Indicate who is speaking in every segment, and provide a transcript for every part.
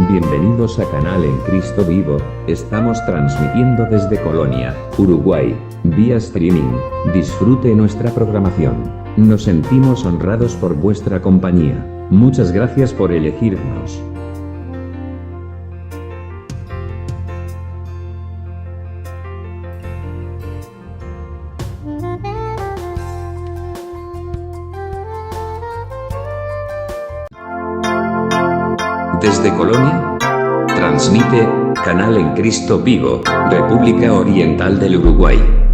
Speaker 1: Bienvenidos a Canal en Cristo Vivo, estamos transmitiendo desde Colonia, Uruguay, vía streaming. Disfrute nuestra programación. Nos sentimos honrados por vuestra compañía. Muchas gracias por elegirnos. Desde Colonia, transmite Canal en Cristo Vivo, República Oriental del Uruguay.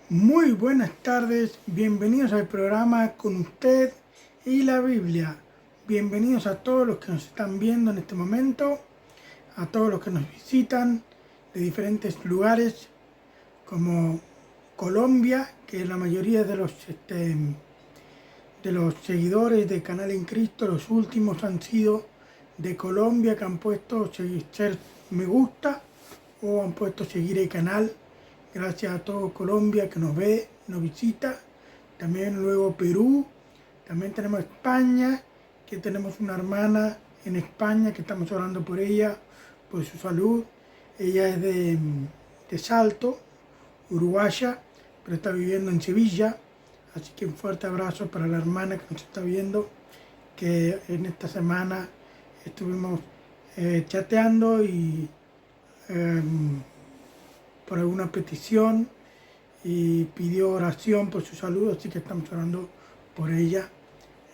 Speaker 2: Muy buenas tardes, bienvenidos al programa Con Usted y la Biblia. Bienvenidos a todos los que nos están viendo en este momento, a todos los que nos visitan de diferentes lugares como Colombia, que la mayoría de los seguidores de Canal en Cristo, los últimos han sido de Colombia, que han puesto ser me gusta o han puesto seguir el canal. Gracias a todo Colombia que nos ve, nos visita. También luego Perú. También tenemos España, que tenemos una hermana en España que estamos orando por ella, por su salud. Ella es de Salto, uruguaya, pero está viviendo en Sevilla. Así que un fuerte abrazo para la hermana que nos está viendo, que en esta semana estuvimos chateando y por alguna petición y pidió oración por su salud, así que estamos orando por ella.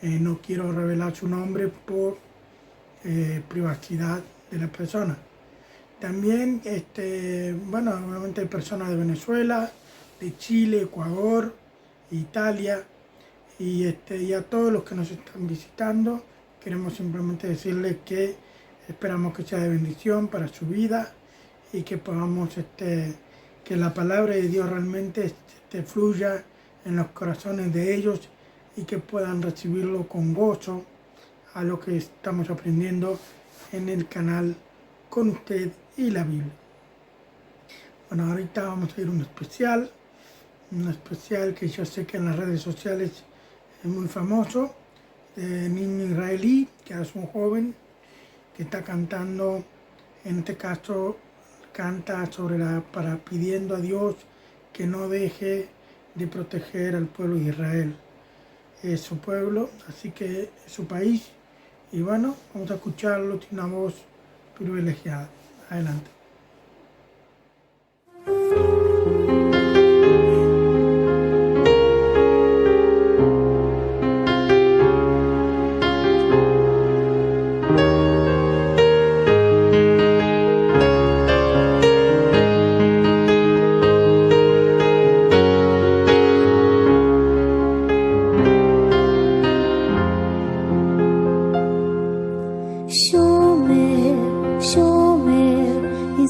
Speaker 2: No quiero revelar su nombre por privacidad de la persona. También, obviamente hay personas de Venezuela, de Chile, Ecuador, Italia, y a todos los que nos están visitando, queremos simplemente decirles que esperamos que sea de bendición para su vida y que podamos, que la palabra de Dios realmente fluya en los corazones de ellos y que puedan recibirlo con gozo a lo que estamos aprendiendo en el canal Con Usted y la Biblia. Bueno, ahorita vamos a ir a un especial que yo sé que en las redes sociales es muy famoso, de niño israelí, que es un joven que está cantando, en este caso canta pidiendo a Dios que no deje de proteger al pueblo de Israel. Es su pueblo, así que es su país. Y bueno, vamos a escucharlo, tiene una voz privilegiada. Adelante.
Speaker 3: shomer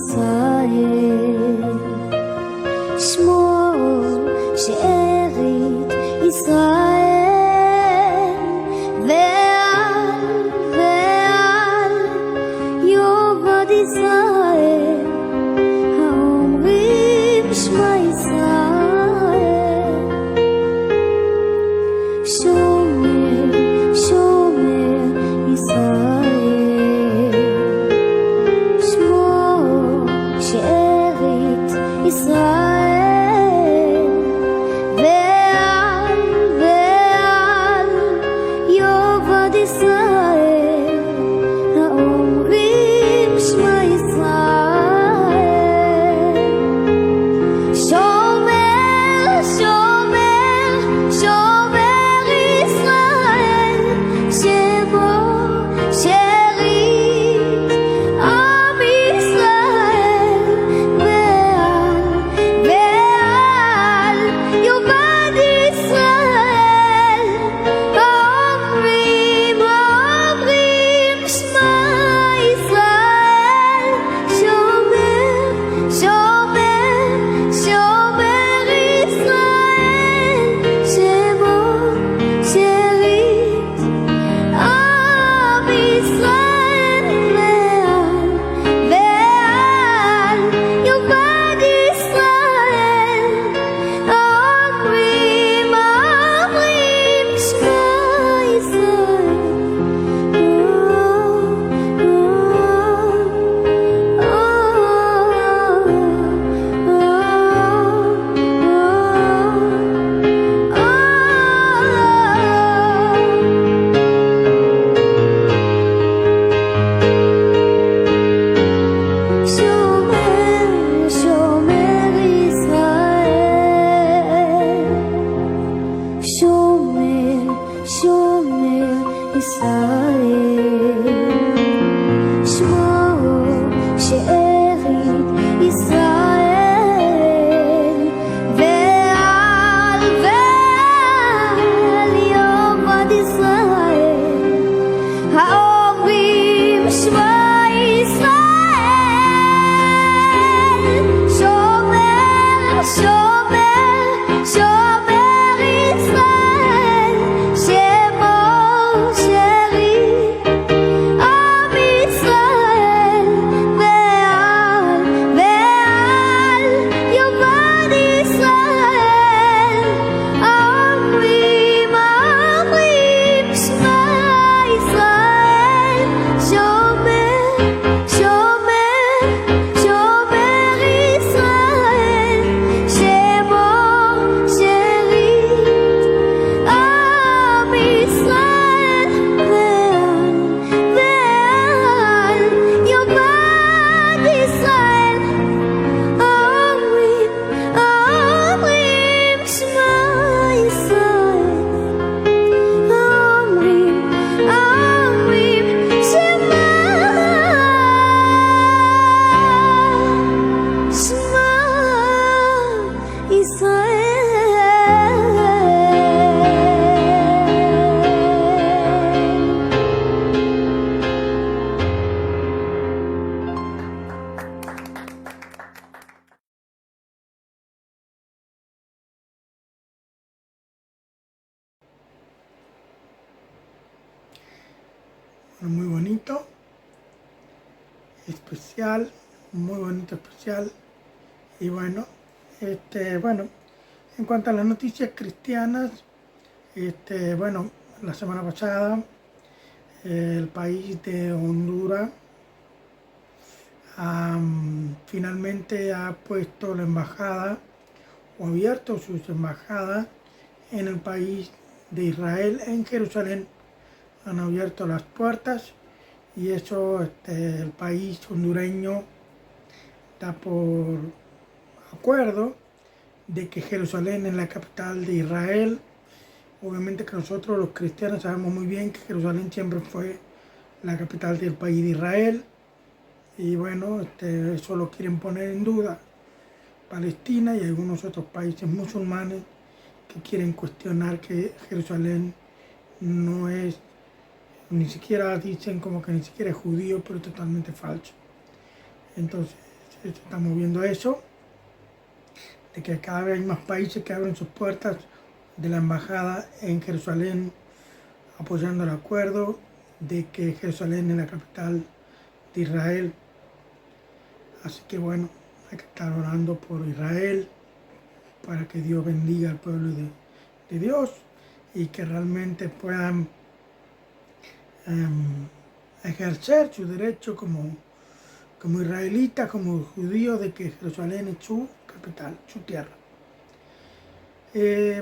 Speaker 2: muy bonito, especial, muy bonito, especial. Y bueno, en cuanto a las noticias cristianas, bueno, la semana pasada el país de Honduras finalmente ha puesto la embajada o abierto sus embajadas en el país de Israel, en Jerusalén. Han abierto las puertas y eso el país hondureño da por acuerdo de que Jerusalén es la capital de Israel. Obviamente que nosotros los cristianos sabemos muy bien que Jerusalén siempre fue la capital del país de Israel. Y bueno, eso lo quieren poner en duda Palestina y algunos otros países musulmanes que quieren cuestionar que Jerusalén no es, ni siquiera dicen como que ni siquiera es judío, pero es totalmente falso. Entonces, estamos viendo eso, de que cada vez hay más países que abren sus puertas de la embajada en Jerusalén, apoyando el acuerdo de que Jerusalén es la capital de Israel. Así que bueno, hay que estar orando por Israel para que Dios bendiga al pueblo de Dios y que realmente puedan ejercer su derecho como israelitas, como judíos, de que Jerusalén es su capital, su tierra.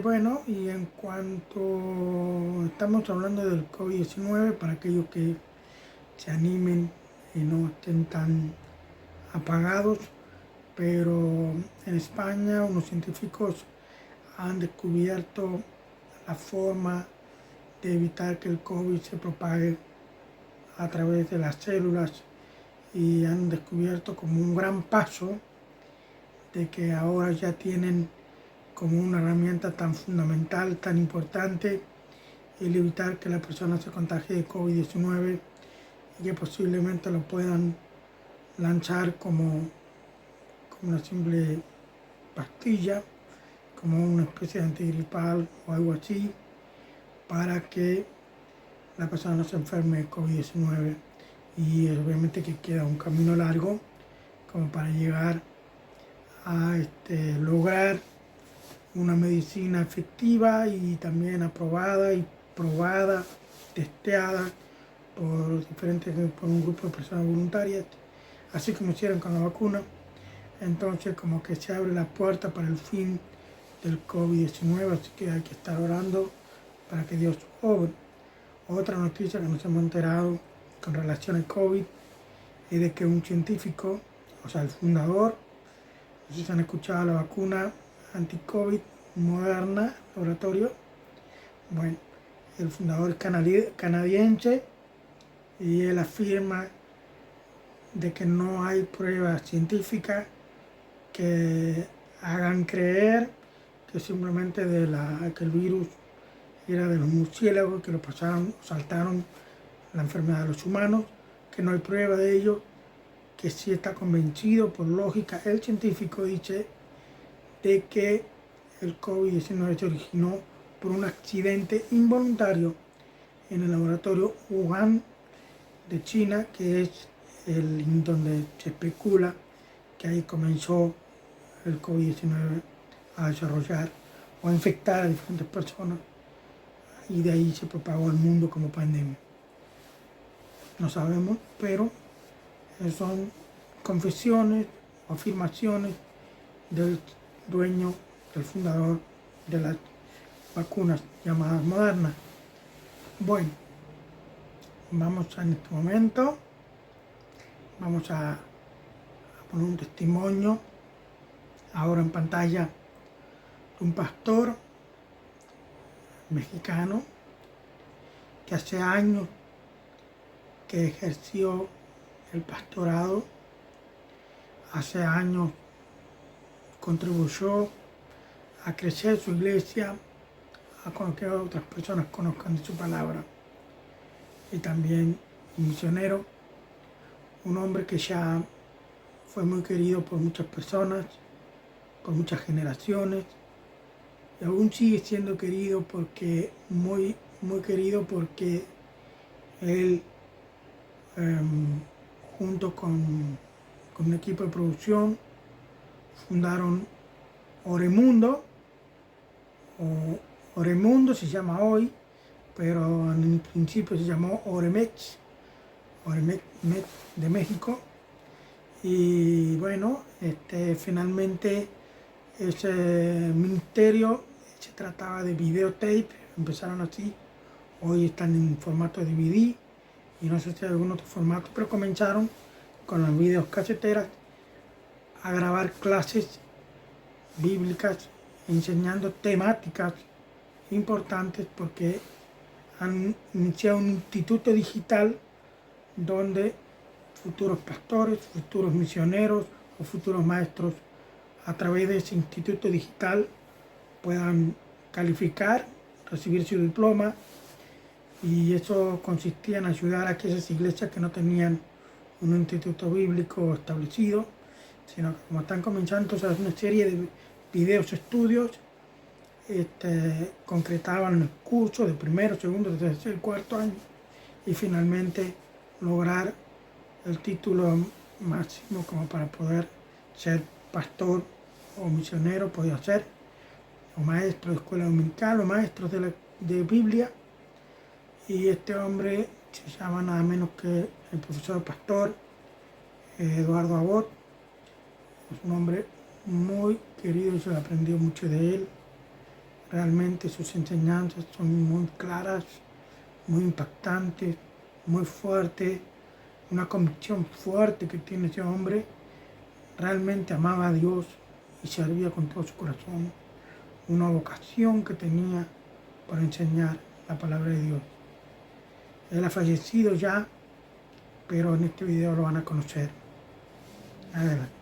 Speaker 2: Bueno, y en cuanto estamos hablando del COVID-19, para aquellos que se animen y no estén tan apagados, pero en España unos científicos han descubierto la forma de evitar que el COVID se propague a través de las células y han descubierto como un gran paso de que ahora ya tienen como una herramienta tan fundamental, tan importante, el evitar que la persona se contagie de COVID-19 y que posiblemente lo puedan lanzar como una simple pastilla, como una especie de antigripal o algo así, para que la persona no se enferme de COVID-19. Y obviamente que queda un camino largo como para llegar a lograr una medicina efectiva y también aprobada y probada, testeada por un grupo de personas voluntarias, así como hicieron con la vacuna. Entonces como que se abre la puerta para el fin del COVID-19, así que hay que estar orando para que Dios obre. Otra noticia que nos hemos enterado con relación al COVID es de que un científico, o sea el fundador, no sé si han escuchado la vacuna anti-COVID Moderna laboratorio. Bueno, el fundador es canadiense y él afirma de que no hay pruebas científicas que hagan creer que simplemente que el virus era de los murciélagos que lo saltaron la enfermedad de los humanos, que no hay prueba de ello, que sí está convencido por lógica. El científico dice de que el COVID-19 se originó por un accidente involuntario en el laboratorio Wuhan de China, que es donde se especula que ahí comenzó el COVID-19 a desarrollar o a infectar a diferentes personas y de ahí se propagó al mundo como pandemia. No sabemos, pero son confesiones o afirmaciones del dueño, del fundador de las vacunas llamadas Moderna. Bueno, vamos en este momento, vamos a poner un testimonio ahora en pantalla de un pastor mexicano que hace años que ejerció el pastorado, hace años contribuyó a crecer su iglesia, a que otras personas conozcan de su palabra. Y también un misionero, un hombre que ya fue muy querido por muchas personas, por muchas generaciones, y aún sigue siendo querido porque muy querido porque él junto con un equipo de producción, fundaron Oremundo, o Oremundo se llama hoy, pero en el principio se llamó Oremex de México. Y bueno, finalmente ese ministerio se trataba de videotape, empezaron así, hoy están en formato DVD y no sé si hay algún otro formato, pero comenzaron con las videos caseteras a grabar clases bíblicas enseñando temáticas importantes, porque han iniciado un instituto digital donde futuros pastores, futuros misioneros o futuros maestros a través de ese instituto digital puedan calificar, recibir su diploma, y eso consistía en ayudar a aquellas iglesias que no tenían un instituto bíblico establecido, sino que como están comenzando a hacer una serie de videos estudios, concretaban el curso de primero, segundo, tercer, cuarto año y finalmente lograr el título máximo como para poder ser pastor o misionero, podía ser, o maestro de escuela dominical, o maestro de Biblia. Y este hombre se llama nada menos que el profesor pastor Eduardo Abbott. Es un hombre muy querido, yo he aprendido mucho de él. Realmente sus enseñanzas son muy claras, muy impactantes, muy fuertes, una convicción fuerte que tiene ese hombre. Realmente amaba a Dios y servía con todo su corazón, una vocación que tenía para enseñar la palabra de Dios. Él ha fallecido ya, pero en este video lo van a conocer. Adelante.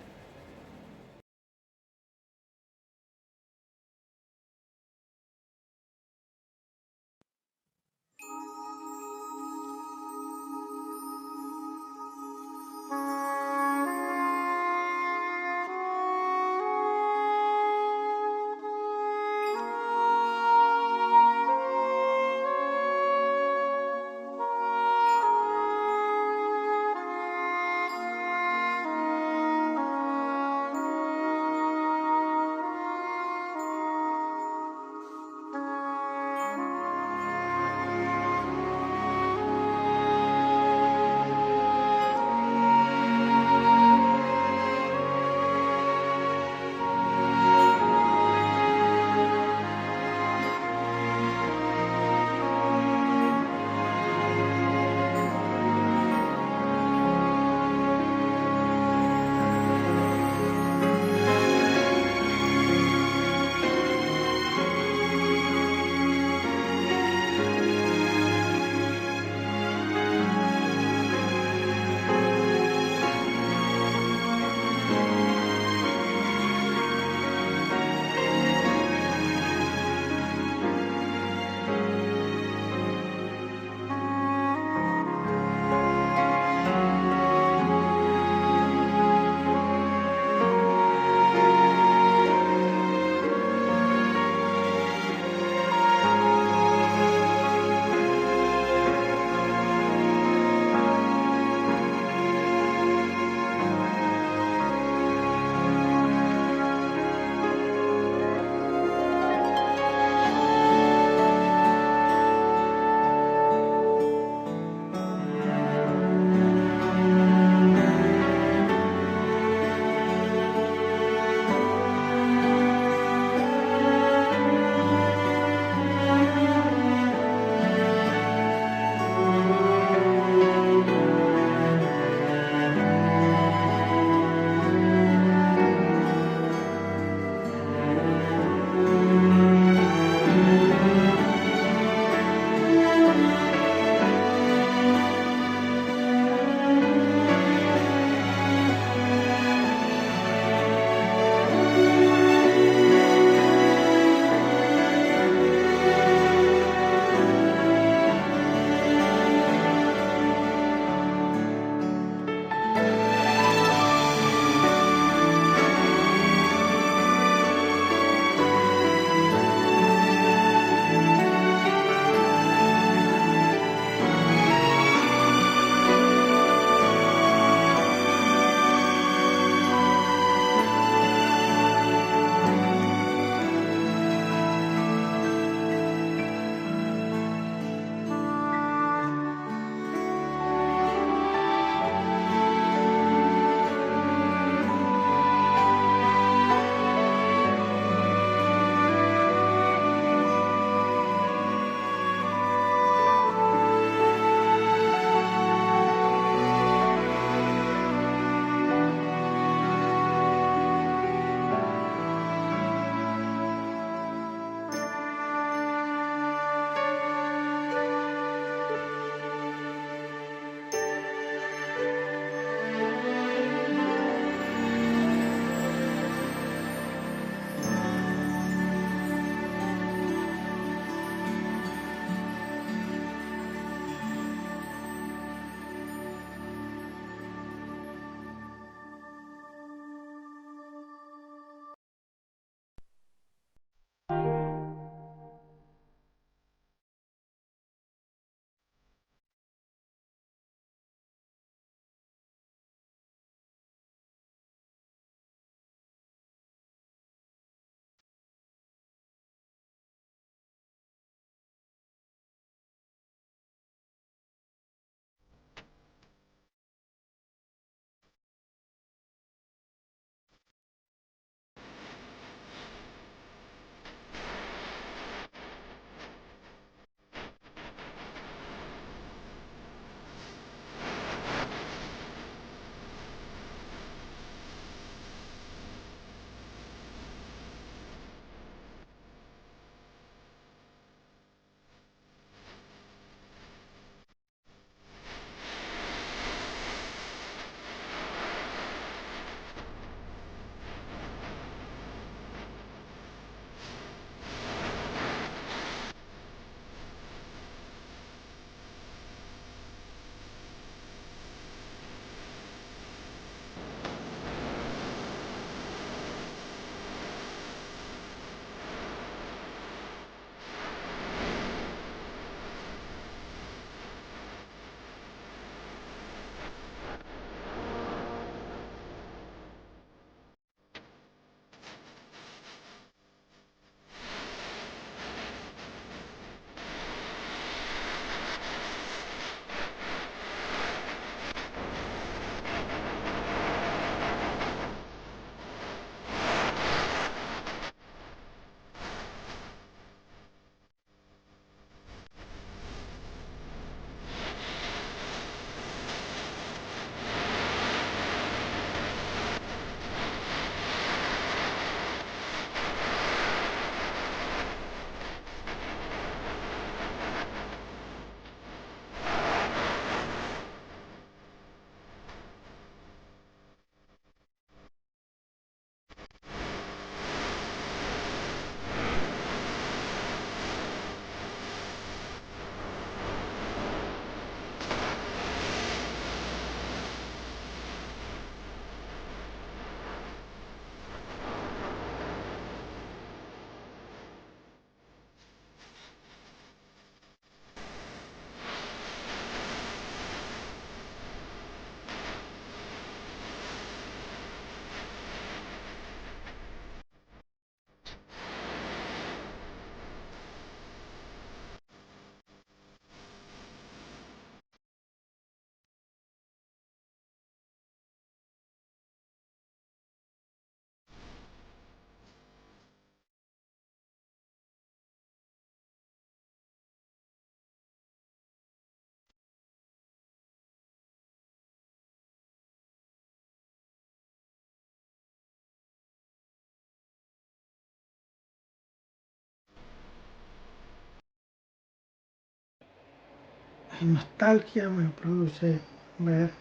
Speaker 2: nostalgia me produce ver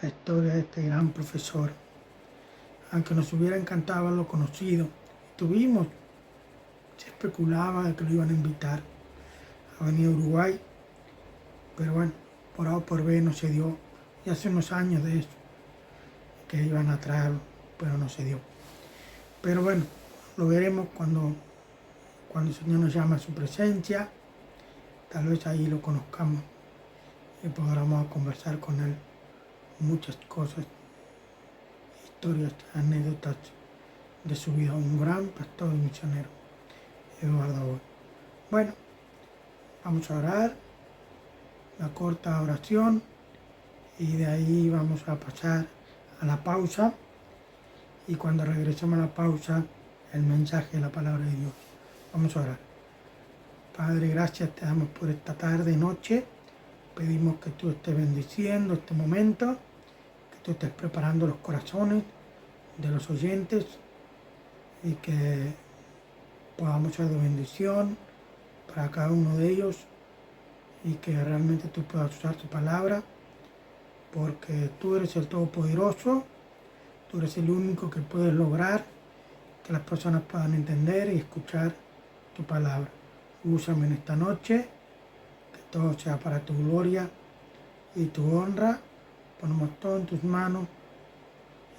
Speaker 2: la historia de este gran profesor. Aunque nos hubiera encantado haberlo conocido, se especulaba de que lo iban a invitar a venir a Uruguay, pero bueno, por A o por B no se dio. Y hace unos años de eso, que iban a traerlo, pero no se dio. Pero bueno, lo veremos cuando el Señor nos llama a su presencia. Tal vez ahí lo conozcamos y podamos conversar con él muchas cosas, historias, anécdotas de su vida. Un gran pastor y misionero, Eduardo Boy. Bueno, vamos a orar, una corta oración, y de ahí vamos a pasar a la pausa, y cuando regresemos a la pausa, el mensaje de la palabra de Dios. Vamos a orar. Padre, gracias te damos por esta tarde y noche. Pedimos que tú estés bendiciendo este momento, que tú estés preparando los corazones de los oyentes y que podamos ser de bendición para cada uno de ellos, y que realmente tú puedas usar tu palabra, porque tú eres el Todopoderoso, tú eres el único que puedes lograr que las personas puedan entender y escuchar tu palabra. Úsame en esta noche, que todo sea para tu gloria y tu honra. Ponemos todo en tus manos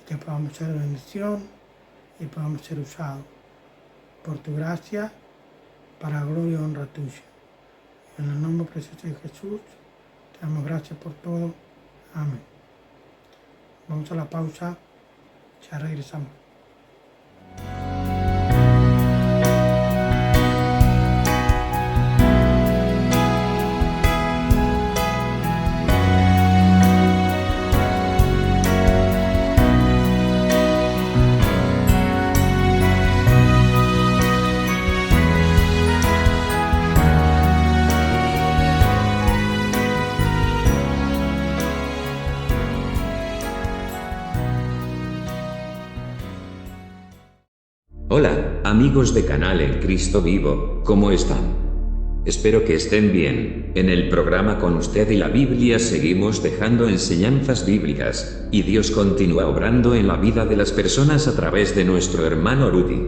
Speaker 2: y que podamos ser de bendición y podamos ser usados por tu gracia para gloria y honra tuya. En el nombre precioso de Jesús, te damos gracias por todo. Amén. Vamos a la pausa, ya regresamos.
Speaker 1: Hola, amigos de Canal El Cristo Vivo, ¿cómo están? Espero que estén bien. En el programa Con Usted y la Biblia seguimos dejando enseñanzas bíblicas, y Dios continúa obrando en la vida de las personas a través de nuestro hermano Rudy.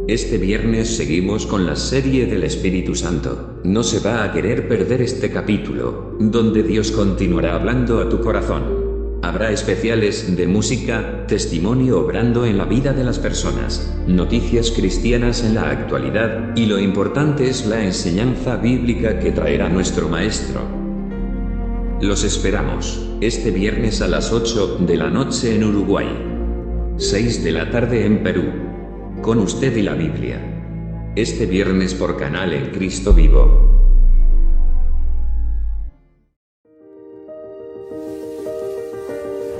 Speaker 1: Este viernes seguimos con la serie del Espíritu Santo. No se va a querer perder este capítulo, donde Dios continuará hablando a tu corazón. Habrá especiales de música, testimonio obrando en la vida de las personas, noticias cristianas en la actualidad, y lo importante es la enseñanza bíblica que traerá nuestro maestro. Los esperamos, este viernes a las 8 de la noche en Uruguay, 6 de la tarde en Perú. Con Usted y la Biblia. Este viernes por Canal El Cristo Vivo.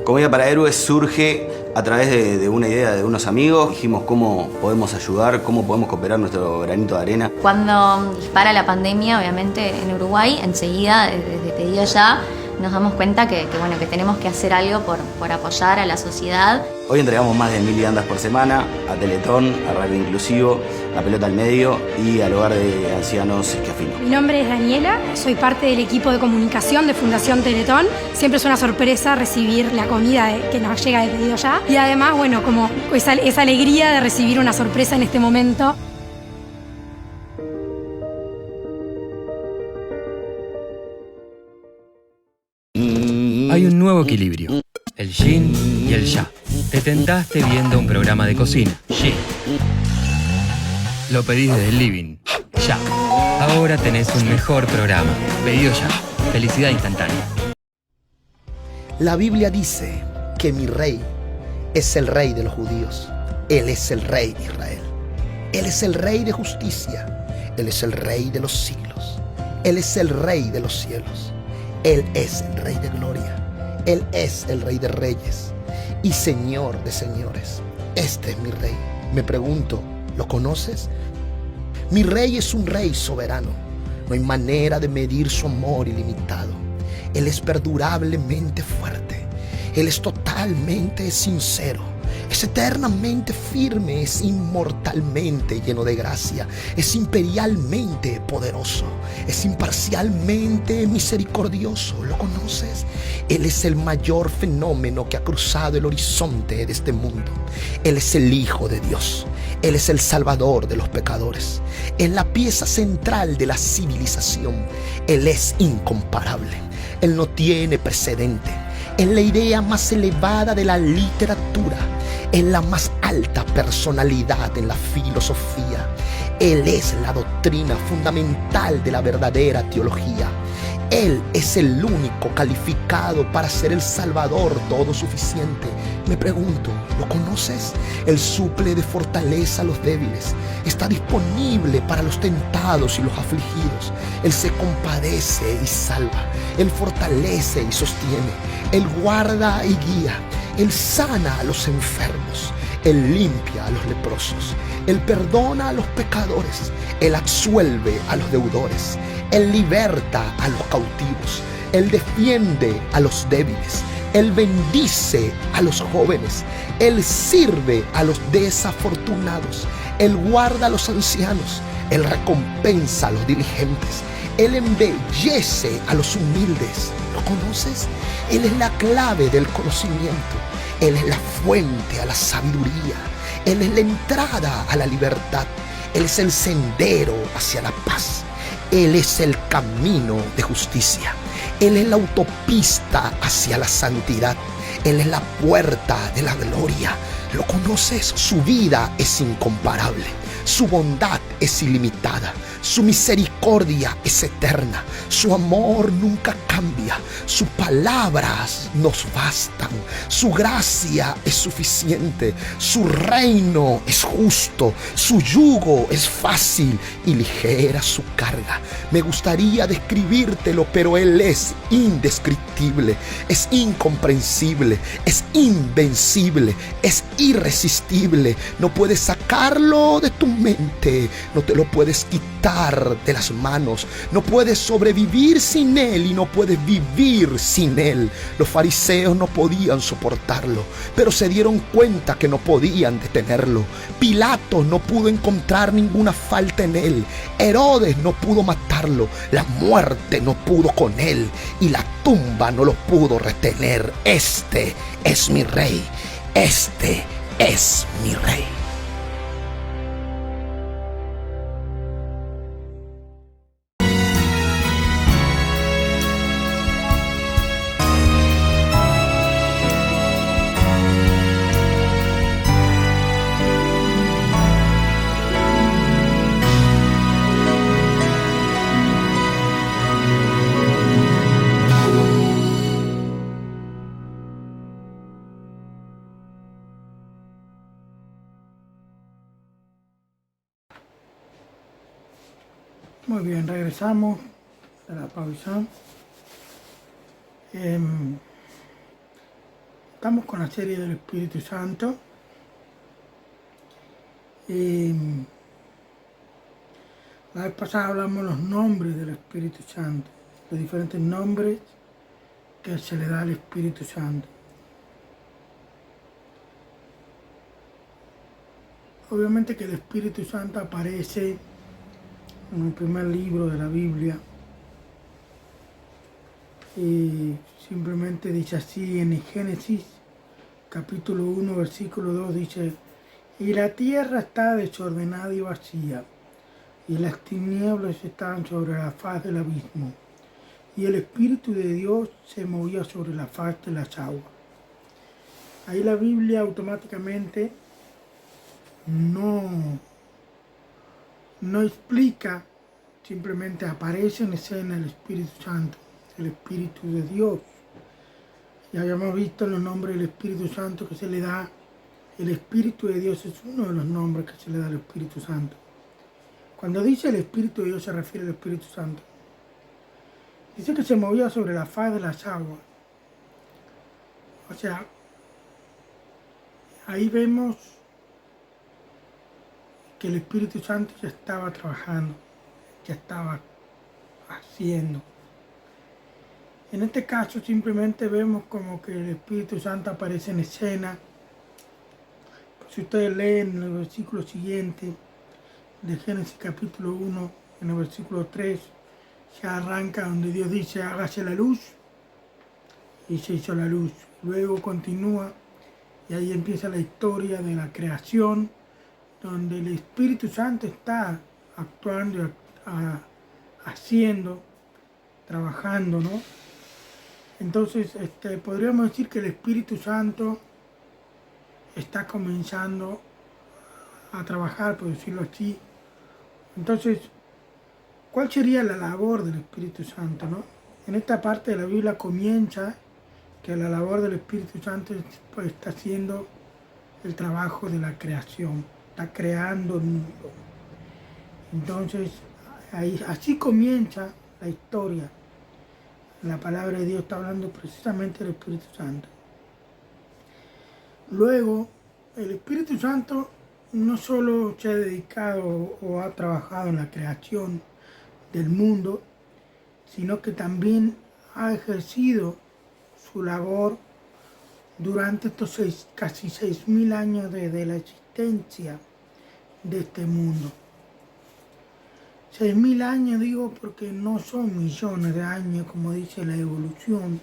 Speaker 3: Comedia para Héroes surge a través de una idea de unos amigos. Dijimos cómo podemos ayudar, cómo podemos cooperar nuestro granito de arena.
Speaker 4: Cuando dispara la pandemia, obviamente en Uruguay, enseguida, desde pedido ya, nos damos cuenta que tenemos que hacer algo por apoyar a la sociedad.
Speaker 3: Hoy entregamos más de 1000 viandas por semana a Teletón, a Radio Inclusivo, a Pelota al Medio y al Hogar de Ancianos Esquiafino.
Speaker 5: Mi nombre es Daniela, soy parte del equipo de comunicación de Fundación Teletón. Siempre es una sorpresa recibir la comida que nos llega de pedido ya. Y además, como esa alegría de recibir una sorpresa en este momento.
Speaker 6: Hay un nuevo equilibrio, el yin y el yang. Te tentaste viendo un programa de cocina, yin. Lo pedís desde el living, yang. Ahora tenés un mejor programa, pedido ya. Felicidad instantánea.
Speaker 7: La Biblia dice que mi rey es el rey de los judíos. Él es el rey de Israel. Él es el rey de justicia. Él es el rey de los siglos. Él es el rey de los cielos. Él es el rey de gloria. Él es el rey de reyes y señor de señores. Este es mi rey. Me pregunto, ¿lo conoces? Mi rey es un rey soberano. No hay manera de medir su amor ilimitado. Él es perdurablemente fuerte. Él es totalmente sincero. Es eternamente firme, es inmortalmente lleno de gracia, es imperialmente poderoso, es imparcialmente misericordioso. ¿Lo conoces? Él es el mayor fenómeno que ha cruzado el horizonte de este mundo. Él es el Hijo de Dios. Él es el Salvador de los pecadores. Es la pieza central de la civilización. Él es incomparable. Él no tiene precedente. Es la idea más elevada de la literatura. Es la más alta personalidad en la filosofía. Él es la doctrina fundamental de la verdadera teología. Él es el único calificado para ser el Salvador todo suficiente. Me pregunto, ¿lo conoces? Él suple de fortaleza a los débiles. Está disponible para los tentados y los afligidos. Él se compadece y salva. Él fortalece y sostiene. Él guarda y guía. Él sana a los enfermos. Él limpia a los leprosos. Él perdona a los pecadores. Él absuelve a los deudores. Él liberta a los cautivos. Él defiende a los débiles. Él bendice a los jóvenes. Él sirve a los desafortunados. Él guarda a los ancianos. Él recompensa a los diligentes. Él embellece a los humildes. ¿Lo conoces? Él es la clave del conocimiento. Él es la fuente a la sabiduría. Él es la entrada a la libertad. Él es el sendero hacia la paz. Él es el camino de justicia. Él es la autopista hacia la santidad. Él es la puerta de la gloria. ¿Lo conoces? Su vida es incomparable. Su bondad es ilimitada. Su misericordia es eterna. Su amor nunca cambia. Sus palabras nos bastan. Su gracia es suficiente. Su reino es justo. Su yugo es fácil y ligera su carga. Me gustaría describírtelo, pero Él es indescriptible, es incomprensible, es invencible, es irresistible. No puedes sacarlo de tu mente, no te lo puedes quitar de las manos. No puedes sobrevivir sin Él y no puedes vivir sin Él. Los fariseos no podían soportarlo, pero se dieron cuenta que no podían detenerlo. Pilato no pudo encontrar ninguna falta en Él. Herodes no pudo matarlo. La muerte no pudo con Él y la tumba no lo pudo retener. Este es mi Rey. Este es mi Rey.
Speaker 2: Muy bien, regresamos de la pausa. Estamos con la serie del Espíritu Santo. La vez pasada hablamos los nombres del Espíritu Santo, los diferentes nombres que se le da al Espíritu Santo. Obviamente que el Espíritu Santo aparece en el primer libro de la Biblia y simplemente dice así en Génesis capítulo 1 versículo 2 dice: y la tierra está desordenada y vacía y las tinieblas están sobre la faz del abismo y el Espíritu de Dios se movía sobre la faz de las aguas. Ahí la Biblia automáticamente no explica, simplemente aparece en escena el Espíritu Santo, el Espíritu de Dios. Ya habíamos visto los nombres del Espíritu Santo que se le da. El Espíritu de Dios es uno de los nombres que se le da al Espíritu Santo. Cuando dice el Espíritu de Dios se refiere al Espíritu Santo. Dice que se movía sobre la faz de las aguas. O sea, ahí vemos que el Espíritu Santo ya estaba trabajando, ya estaba haciendo. En este caso simplemente vemos como que el Espíritu Santo aparece en escena Si ustedes leen en el versículo siguiente de Génesis capítulo 1, en el versículo 3, ya arranca donde Dios dice, hágase la luz, y se hizo la luz. Luego continúa, y ahí empieza la historia de la creación, donde el Espíritu Santo está actuando, haciendo, trabajando, ¿no? Entonces, podríamos decir que el Espíritu Santo está comenzando a trabajar, por decirlo así. Entonces, ¿cuál sería la labor del Espíritu Santo, no? En esta parte de la Biblia comienza que la labor del Espíritu Santo pues, está haciendo el trabajo de la creación, está creando el mundo. Entonces, así comienza la historia. La palabra de Dios está hablando precisamente del Espíritu Santo. Luego, el Espíritu Santo no solo se ha dedicado o ha trabajado en la creación del mundo, sino que también ha ejercido su labor durante estos casi 6.000 años de la existencia de este mundo. 6.000 años digo porque no son millones de años como dice la evolución,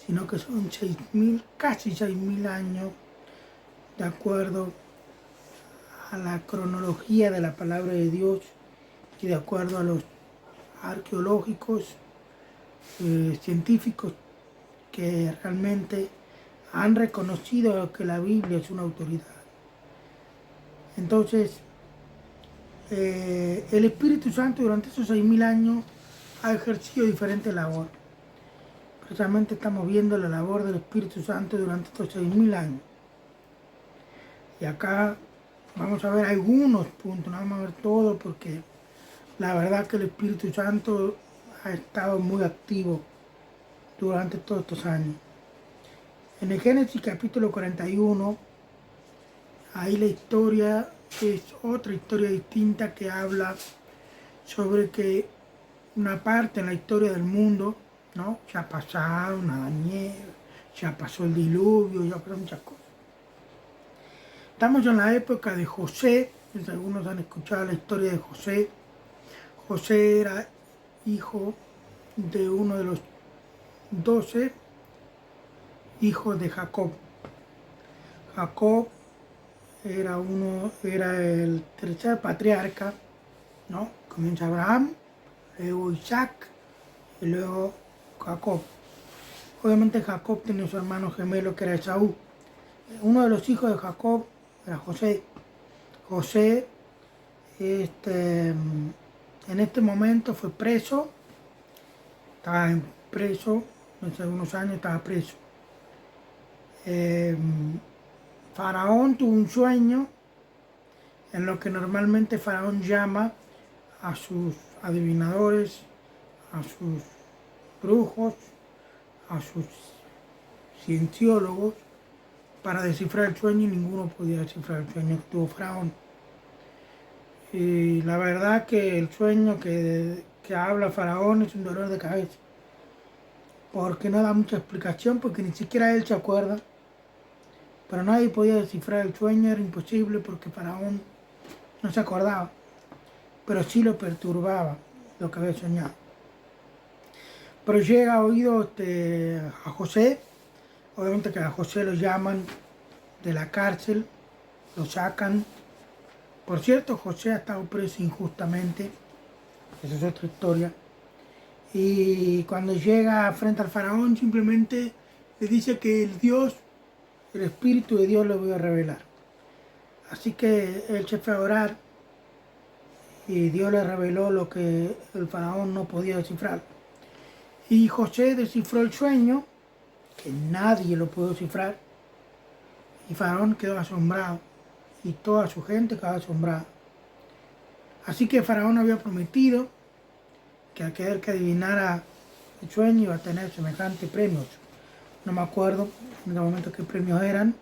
Speaker 2: sino que son casi 6.000 años de acuerdo a la cronología de la palabra de Dios y de acuerdo a los arqueológicos, científicos que realmente han reconocido que la Biblia es una autoridad. Entonces, el Espíritu Santo durante esos 6.000 años ha ejercido diferentes labores. Precisamente estamos viendo la labor del Espíritu Santo durante estos 6.000 años. Y acá vamos a ver algunos puntos, no vamos a ver todo porque la verdad que el Espíritu Santo ha estado muy activo durante todos estos años. En el Génesis capítulo 41, ahí la historia es otra historia distinta que habla sobre que una parte en la historia del mundo, ¿no? Ya pasaron a Daniel, ya pasó el diluvio, ya pasaron muchas cosas. Estamos en la época de José, algunos han escuchado la historia de José. José era hijo de uno de los 12 hijos de Jacob. Jacob era el tercer patriarca, ¿no? Comienza Abraham, luego Isaac y luego Jacob. Obviamente Jacob tenía su hermano gemelo que era Esaú. Uno de los hijos de Jacob era José. José en este momento fue preso, estaba preso, hace unos años estaba preso. Faraón tuvo un sueño en lo que normalmente Faraón llama a sus adivinadores, a sus brujos, a sus cienciólogos para descifrar el sueño y ninguno podía descifrar el sueño que tuvo Faraón. Y la verdad que el sueño que habla Faraón es un dolor de cabeza, porque no da mucha explicación, porque ni siquiera él se acuerda. Pero nadie podía descifrar el sueño, era imposible porque Faraón no se acordaba, pero sí lo perturbaba lo que había soñado. Pero llega a oído a José, obviamente que a José lo llaman de la cárcel, lo sacan. Por cierto, José ha estado preso injustamente, esa es otra historia. Y cuando llega frente al Faraón simplemente le dice que el Espíritu de Dios le voy a revelar. Así que él se fue a orar y Dios le reveló lo que el Faraón no podía descifrar. Y José descifró el sueño, que nadie lo pudo descifrar, y Faraón quedó asombrado, y toda su gente quedó asombrada. Así que Faraón había prometido que aquel que adivinara el sueño iba a tener semejantes premios. No me acuerdo en el momento qué premios eran,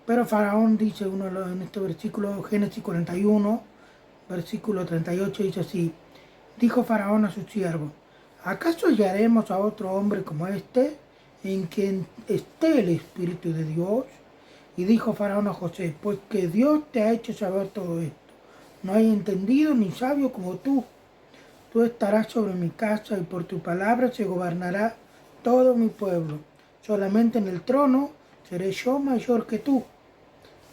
Speaker 2: pero Faraón dice en este versículo, Génesis 41, versículo 38, dice así: dijo Faraón a sus siervos, ¿acaso hallaremos a otro hombre como este, en quien esté el Espíritu de Dios? Y dijo Faraón a José, pues que Dios te ha hecho saber todo esto. No hay entendido ni sabio como tú. Tú estarás sobre mi casa y por tu palabra se gobernará todo mi pueblo. Solamente en el trono seré yo mayor que tú.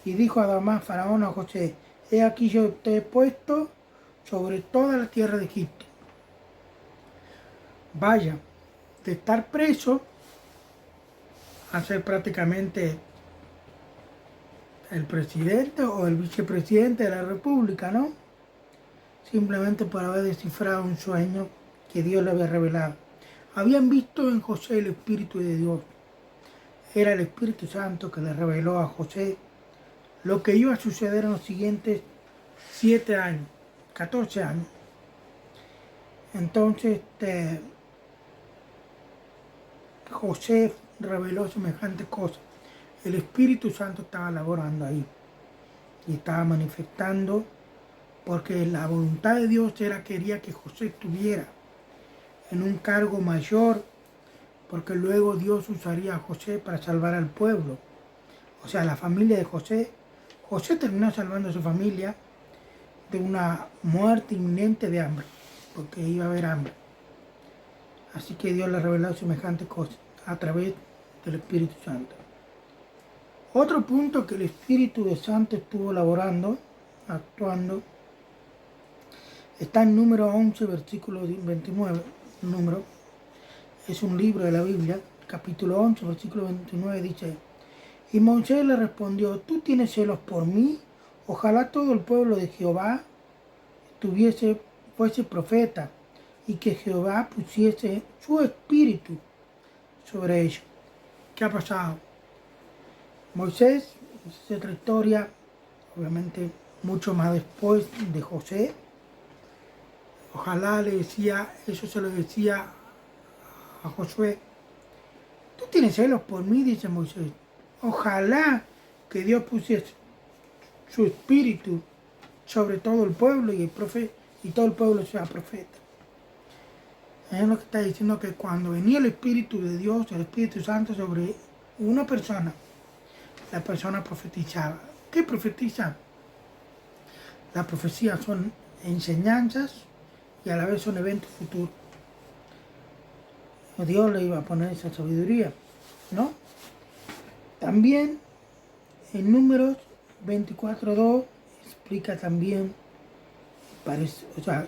Speaker 2: Y dijo además Faraón a José, he aquí yo te he puesto sobre toda la tierra de Egipto. Vaya, de estar preso a ser prácticamente el presidente o el vicepresidente de la República, ¿no? Simplemente por haber descifrado un sueño que Dios le había revelado. Habían visto en José el Espíritu de Dios. Era el Espíritu Santo que le reveló a José lo que iba a suceder en los siguientes 7 años, 14 años. Entonces, José reveló semejantes cosas. El Espíritu Santo estaba laborando ahí y estaba manifestando, porque la voluntad de Dios quería que José estuviera en un cargo mayor, porque luego Dios usaría a José para salvar al pueblo. O sea, la familia de José. José terminó salvando a su familia de una muerte inminente de hambre, porque iba a haber hambre. Así que Dios le reveló semejantes cosas a través del Espíritu Santo. Otro punto que el Espíritu Santo estuvo laborando, actuando, está en Número 11, versículo 29. Número es un libro de la Biblia, capítulo 11, versículo 29, dice: y Moisés le respondió, ¿tú tienes celos por mí? Ojalá todo el pueblo de Jehová fuese profeta, y que Jehová pusiese su espíritu sobre ellos. ¿Qué ha pasado? Moisés, es otra historia, obviamente mucho más después de José. Ojalá le decía, eso se lo decía a Josué. ¿Tú tienes celos por mí? Dice Moisés. Ojalá que Dios pusiese su espíritu sobre todo el pueblo y todo el pueblo sea profeta. Es lo que está diciendo, que cuando venía el Espíritu de Dios, el Espíritu Santo sobre una persona, la persona profetizaba. ¿Qué profetiza? Las profecías son enseñanzas y a la vez son eventos futuros. Dios le iba a poner esa sabiduría, ¿no? También en Números 24:2 explica también,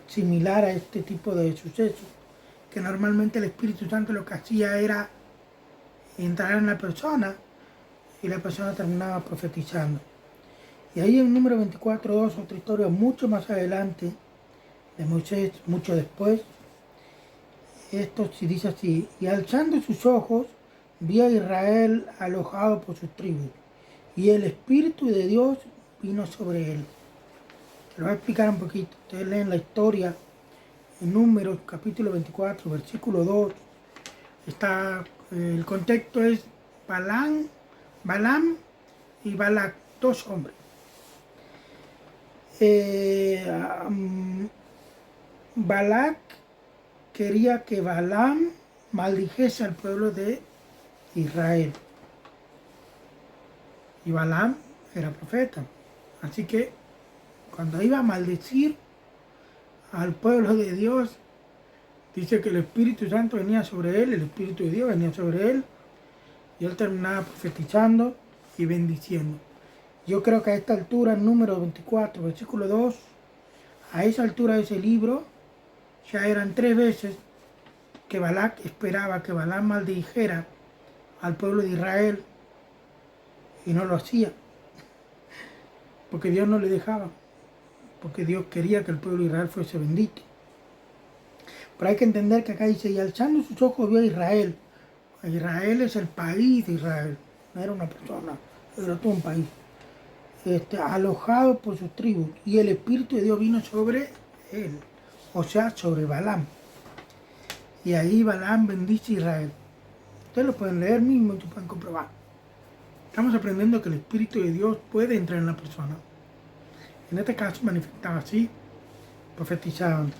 Speaker 2: similar a este tipo de sucesos, que normalmente el Espíritu Santo lo que hacía era entrar en la persona y la persona terminaba profetizando. Y ahí en Número 24:2, otra historia mucho más adelante de Moisés, mucho después, esto se dice así: y alzando sus ojos, vio a Israel alojado por sus tribus, y el Espíritu de Dios vino sobre él. Lo voy a explicar un poquito. Ustedes leen la historia en Números, capítulo 24, versículo 2. El contexto es Balaam y Balac, dos hombres. Balac quería que Balaam maldijese al pueblo de Israel. Y Balaam era profeta. Así que cuando iba a maldecir al pueblo de Dios, dice que el Espíritu Santo venía sobre él, el Espíritu de Dios venía sobre él, y él terminaba profetizando y bendiciendo. Yo creo que a esta altura, en Número 24, versículo 2, a esa altura de ese libro, ya eran 3 veces que Balac esperaba que Balaam maldijera al pueblo de Israel, y no lo hacía, porque Dios no le dejaba, porque Dios quería que el pueblo de Israel fuese bendito. Pero hay que entender que acá dice, y alzando sus ojos vio a Israel. Israel es el país de Israel, no era una persona, era todo un país. Alojado por sus tribus, y el Espíritu de Dios vino sobre él, o sea, sobre Balaam. Y ahí Balaam bendice a Israel. Ustedes lo pueden leer mismo y lo pueden comprobar. Estamos aprendiendo que el Espíritu de Dios puede entrar en la persona. En este caso manifestaba así, profetizaban.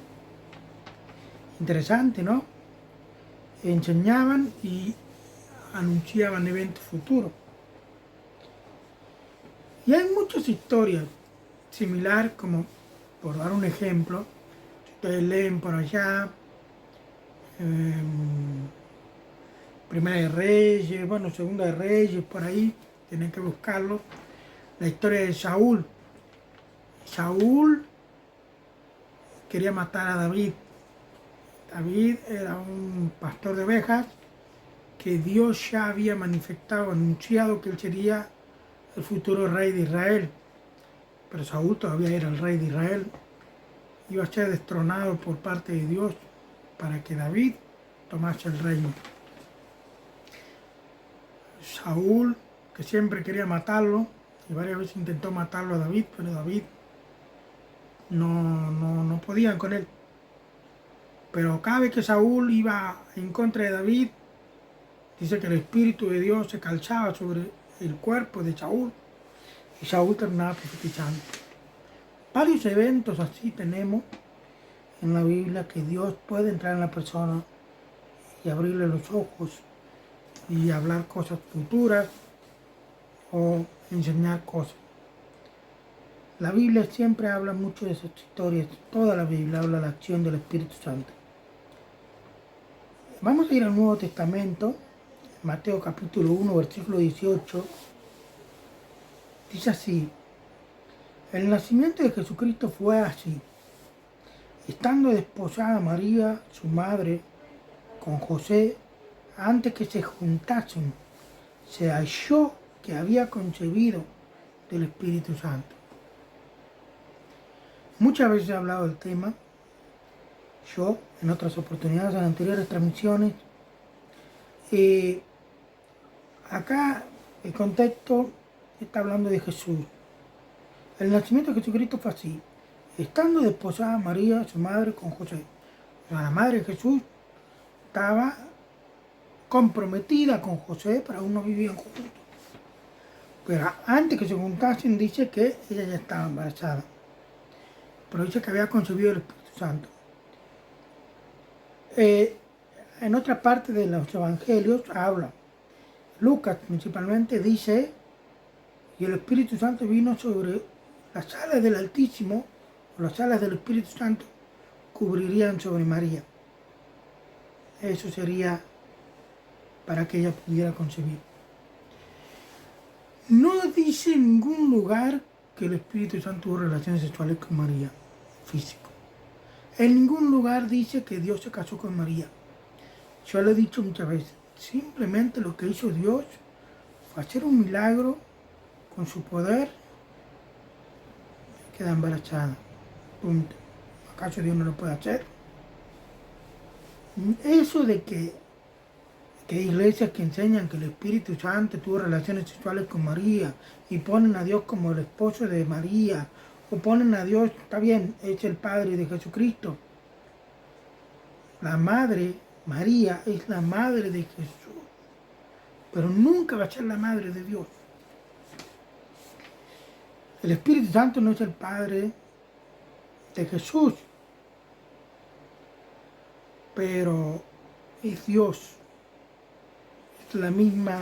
Speaker 2: Interesante, ¿no? Enseñaban y anunciaban eventos futuros. Y hay muchas historias similares, como por dar un ejemplo, si ustedes leen por allá, Primera de Reyes, bueno, Segunda de Reyes, por ahí, tienen que buscarlo, la historia de Saúl. Saúl quería matar a David. David era un pastor de ovejas que Dios ya había manifestado, anunciado que él sería el futuro rey de Israel. Pero Saúl todavía era el rey de Israel. Iba a ser destronado por parte de Dios para que David tomase el reino. Saúl, que siempre quería matarlo, y varias veces intentó matarlo a David, pero David no podían con él. Pero cada vez que Saúl iba en contra de David, dice que el Espíritu de Dios se calzaba sobre el cuerpo de Saúl y Saúl terminaba profetizando. Varios eventos así tenemos en la Biblia, que Dios puede entrar en la persona y abrirle los ojos y hablar cosas futuras o enseñar cosas. La Biblia siempre habla mucho de esas historias, toda la Biblia habla de la acción del Espíritu Santo. Vamos a ir al Nuevo Testamento, Mateo capítulo 1, versículo 18. Dice así: el nacimiento de Jesucristo fue así. Estando desposada María, su madre, con José, antes que se juntasen, se halló que había concebido del Espíritu Santo. Muchas veces he hablado del tema, yo en otras oportunidades, en anteriores transmisiones. Acá el contexto está hablando de Jesús. El nacimiento de Jesucristo fue así: estando desposada María, su madre, con José. O sea, la madre de Jesús estaba comprometida con José, pero aún no vivían juntos. Pero antes que se juntasen, dice que ella ya estaba embarazada. Pero dice que había concebido el Espíritu Santo. En otra parte de los evangelios habla, Lucas principalmente dice, y el Espíritu Santo vino sobre las alas del Altísimo, o las alas del Espíritu Santo cubrirían sobre María. Eso sería para que ella pudiera concebir. No dice en ningún lugar que el Espíritu Santo tuvo relaciones sexuales con María, físico. En ningún lugar dice que Dios se casó con María. Yo lo he dicho muchas veces. Simplemente lo que hizo Dios fue hacer un milagro con su poder. Queda embarazada. Punto. ¿Acaso Dios no lo puede hacer? Eso de que hay iglesias que enseñan que el Espíritu Santo tuvo relaciones sexuales con María y ponen a Dios como el esposo de María, o ponen a Dios, está bien, es el Padre de Jesucristo. La madre, María, es la madre de Jesús, pero nunca va a ser la madre de Dios. El Espíritu Santo no es el Padre de Jesús, pero es Dios, es la misma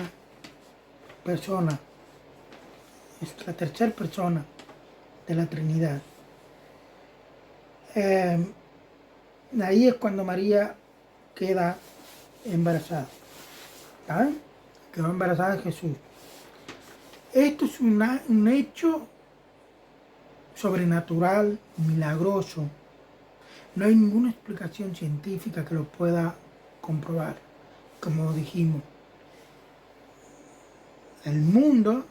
Speaker 2: persona, es la tercera persona de la Trinidad. Ahí es cuando María queda embarazada. ¿Saben? Quedó embarazada de Jesús. Esto es un hecho sobrenatural, milagroso. No hay ninguna explicación científica que lo pueda comprobar, como dijimos. El mundo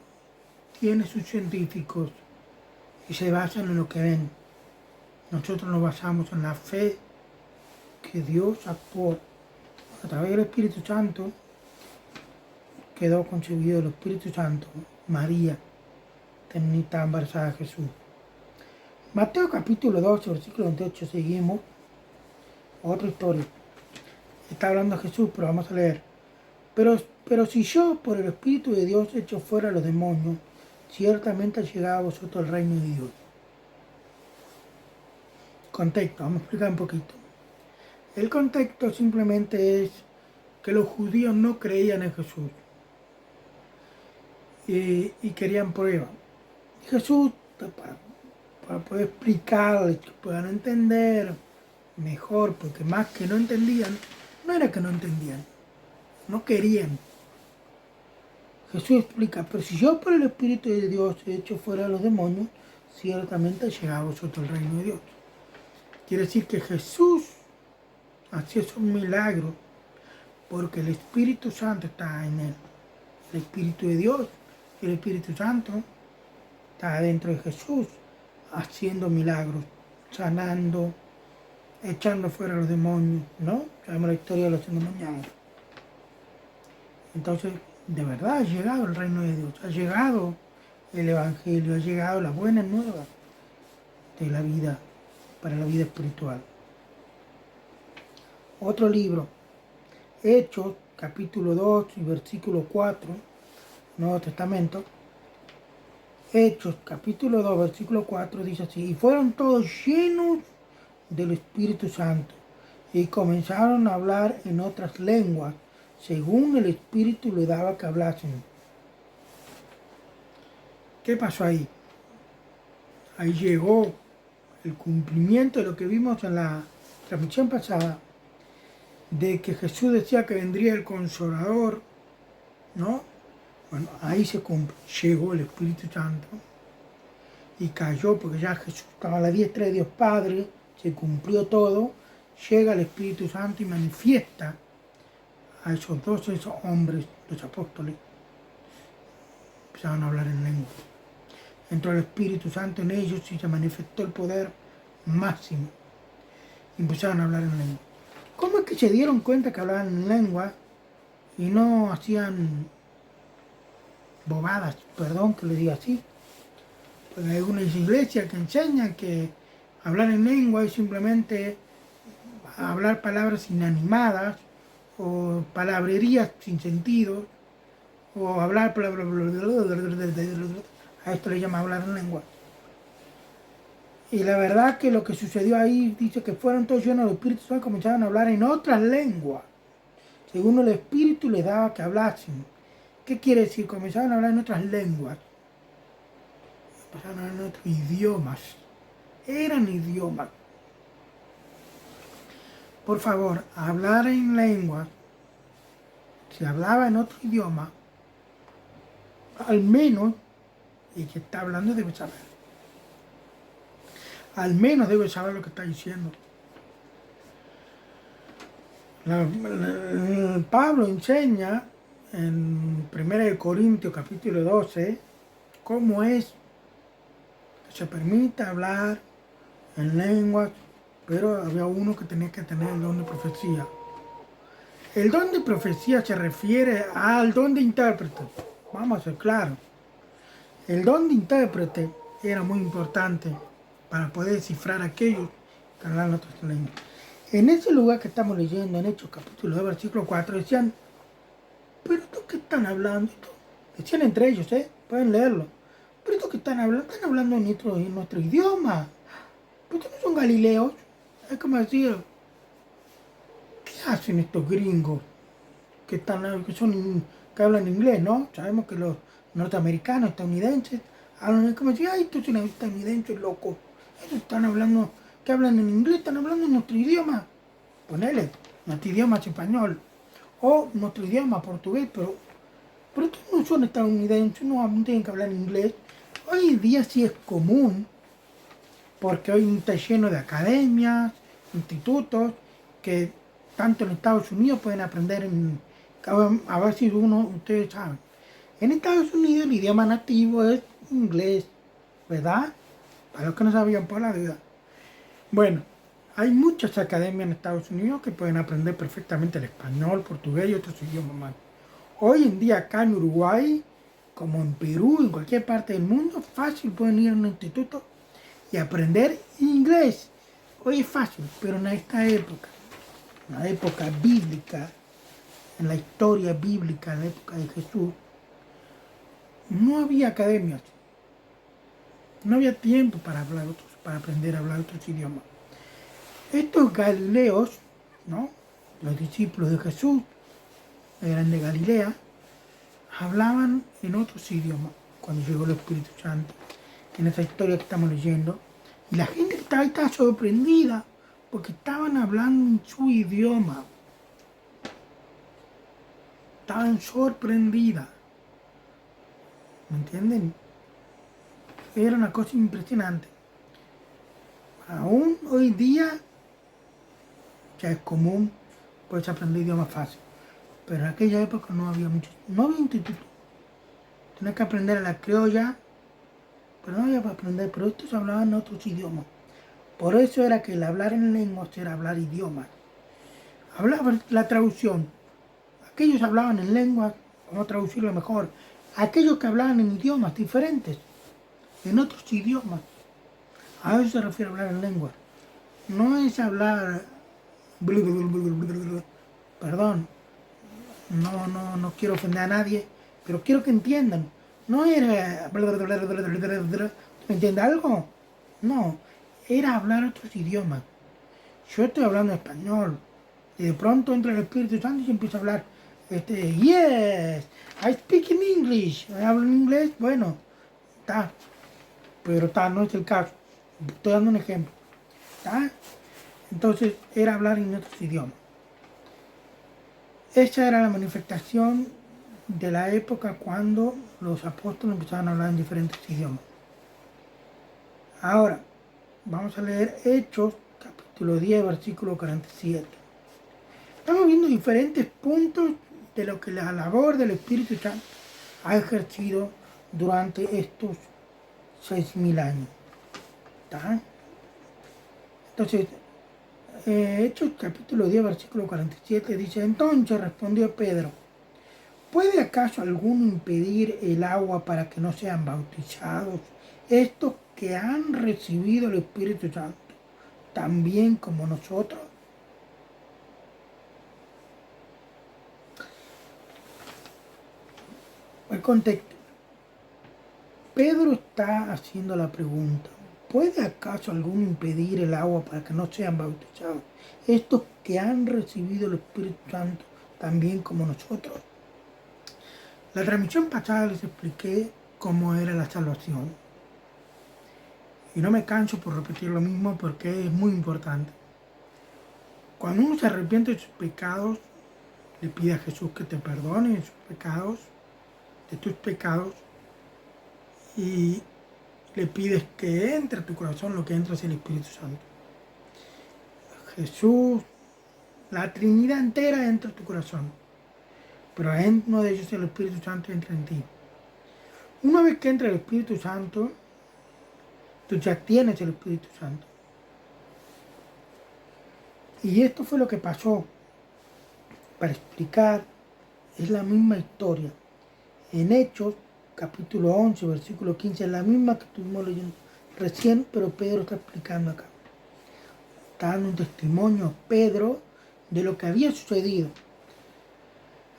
Speaker 2: tiene sus científicos y se basan en lo que ven. Nosotros nos basamos en la fe que Dios actuó a través del Espíritu Santo. Quedó concebido el Espíritu Santo, María, está embarazada de Jesús. Mateo capítulo 12, versículo 28, seguimos. Otra historia. Está hablando Jesús, pero vamos a leer. Pero si yo, por el Espíritu de Dios, echo fuera a los demonios, ciertamente ha llegado a vosotros el reino de Dios. Contexto, vamos a explicar un poquito. El contexto simplemente es que los judíos no creían en Jesús y querían prueba. Y Jesús, para poder explicarles, que puedan entender mejor, porque más que no entendían, no era que no entendían, no querían. Jesús explica, pero si yo por el Espíritu de Dios he hecho fuera a los demonios, ciertamente ha llegado a vosotros el reino de Dios. Quiere decir que Jesús hacía esos milagros porque el Espíritu Santo está en él. El Espíritu de Dios y el Espíritu Santo está dentro de Jesús, haciendo milagros, sanando, echando fuera a los demonios, ¿no? Sabemos la historia de los endemoniados. Entonces, de verdad ha llegado el reino de Dios, ha llegado el Evangelio, ha llegado la buena nueva de la vida, para la vida espiritual. Otro libro, Hechos, capítulo 2 y versículo 4, Nuevo Testamento. Hechos, capítulo 2, versículo 4, dice así: y fueron todos llenos del Espíritu Santo y comenzaron a hablar en otras lenguas, según el Espíritu le daba que hablasen. ¿Qué pasó ahí? Ahí llegó el cumplimiento de lo que vimos en la transmisión pasada, de que Jesús decía que vendría el Consolador, ¿no? Bueno, ahí se cumple. Llegó el Espíritu Santo y cayó, porque ya Jesús estaba a la diestra de Dios Padre, se cumplió todo, llega el Espíritu Santo y manifiesta a esos hombres, los apóstoles, empezaron a hablar en lengua. Entró el Espíritu Santo en ellos y se manifestó el poder máximo. Y empezaron a hablar en lengua. ¿Cómo es que se dieron cuenta que hablaban en lengua y no hacían bobadas? Perdón que le diga así. Porque hay algunas iglesias que enseñan que hablar en lengua es simplemente hablar palabras inanimadas o palabrerías sin sentido, o hablar a esto le llama hablar en lengua. Y la verdad que lo que sucedió ahí dice que fueron todos llenos del Espíritu Santo y comenzaron a hablar en otras lenguas, según el Espíritu les daba que hablasen. ¿Qué quiere decir? Comenzaron a hablar en otras lenguas, empezaron a hablar en otros idiomas, eran idiomas. Por favor, hablar en lengua, si hablaba en otro idioma, al menos el que está hablando debe saber. Al menos debe saber lo que está diciendo. Pablo enseña en 1 Corintios capítulo 12 cómo es que se permite hablar en lenguas, pero había uno que tenía que tener el don de profecía. El don de profecía se refiere al don de intérprete. Vamos a ser claros. El don de intérprete era muy importante para poder descifrar a aquellos que hablaban otras lenguas. En ese lugar que estamos leyendo, en Hechos capítulo 2, versículo 4, decían, pero estos que están hablando, decían entre ellos, pueden leerlo, pero estos que están hablando en nuestro idioma, pero estos no son galileos. Es como decir, ¿qué hacen estos gringos que hablan inglés, no? Sabemos que los norteamericanos, estadounidenses, hablan como decir, ay, estos son estadounidenses locos. Ellos están hablando, que hablan en inglés, están hablando en nuestro idioma. Ponele, nuestro idioma es español. O nuestro idioma portugués, pero estos no son estadounidenses, no tienen que hablar inglés. Hoy en día sí es común, porque hoy está lleno de academias, institutos, que tanto en Estados Unidos pueden aprender a ver si ustedes saben. En Estados Unidos el idioma nativo es inglés, ¿verdad? Para los que no sabían, por la duda. Bueno, hay muchas academias en Estados Unidos que pueden aprender perfectamente el español, portugués y otros idiomas más. Hoy en día acá en Uruguay, como en Perú, en cualquier parte del mundo, fácil pueden ir a un instituto y aprender inglés. Hoy es fácil, pero en esta época, en la época bíblica, en la historia bíblica, en la época de Jesús, no había academias, no había tiempo para aprender a hablar otros idiomas. Estos galileos, ¿no? Los discípulos de Jesús, eran de Galilea, hablaban en otros idiomas cuando llegó el Espíritu Santo. en esa historia que estamos leyendo. Y la gente que estaba ahí estaba sorprendida porque estaban hablando en su idioma. Estaban sorprendidas. ¿Me entienden? Era una cosa impresionante. Aún hoy día ya es común, puedes aprender idiomas fácil. Pero en aquella época no había instituto. Tenías que aprender a la criolla, pero no había para aprender, pero estos hablaban otros idiomas. Por eso era que el hablar en lenguas era hablar idiomas. Hablaba la traducción. Aquellos hablaban en lenguas, vamos a traducirlo mejor, aquellos que hablaban en idiomas diferentes, en otros idiomas. A eso se refiere a hablar en lenguas. No es hablar... Perdón, no quiero ofender a nadie, pero quiero que entiendan. No era... ¿Me entiende algo? No, era hablar otros idiomas. Yo estoy hablando español y de pronto entra el Espíritu Santo y empiezo a hablar. Yes, I speak in English. Hablo en inglés, bueno, está. Pero está, no es el caso. Estoy dando un ejemplo. ¿Está? Entonces era hablar en otros idiomas. Esa era la manifestación de la época cuando los apóstoles empezaron a hablar en diferentes idiomas. Ahora, vamos a leer Hechos, capítulo 10, versículo 47. Estamos viendo diferentes puntos de lo que la labor del Espíritu Santo ha ejercido durante estos 6.000 años. ¿Está? Entonces, Hechos capítulo 10, versículo 47 dice: entonces respondió Pedro: ¿puede acaso alguno impedir el agua para que no sean bautizados estos que han recibido el Espíritu Santo, también como nosotros? El contexto. Pedro está haciendo la pregunta: ¿puede acaso alguno impedir el agua para que no sean bautizados estos que han recibido el Espíritu Santo también como nosotros? La transmisión pasada les expliqué cómo era la salvación. Y no me canso por repetir lo mismo porque es muy importante. Cuando uno se arrepiente de sus pecados, le pide a Jesús que te perdone sus pecados, de tus pecados, y le pides que entre a tu corazón, lo que entra es el Espíritu Santo. Jesús, la Trinidad entera entra a tu corazón, pero en uno de ellos el Espíritu Santo entra en ti. Una vez que entra el Espíritu Santo, tú ya tienes el Espíritu Santo. Y esto fue lo que pasó. Para explicar, es la misma historia. En Hechos, capítulo 11, versículo 15, es la misma que estuvimos leyendo recién, pero Pedro está explicando acá. Está dando un testimonio Pedro de lo que había sucedido.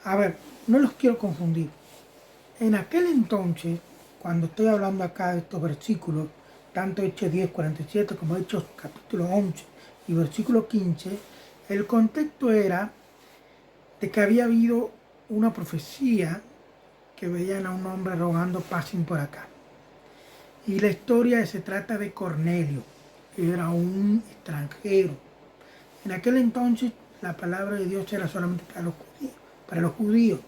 Speaker 2: A ver, no los quiero confundir. En aquel entonces, cuando estoy hablando acá de estos versículos, tanto Hechos 10, 47 como Hechos capítulo 11 y versículo 15, el contexto era de que había habido una profecía que veían a un hombre rogando pasen por acá. Y la historia se trata de Cornelio, que era un extranjero. En aquel entonces la palabra de Dios era solamente para los judíos.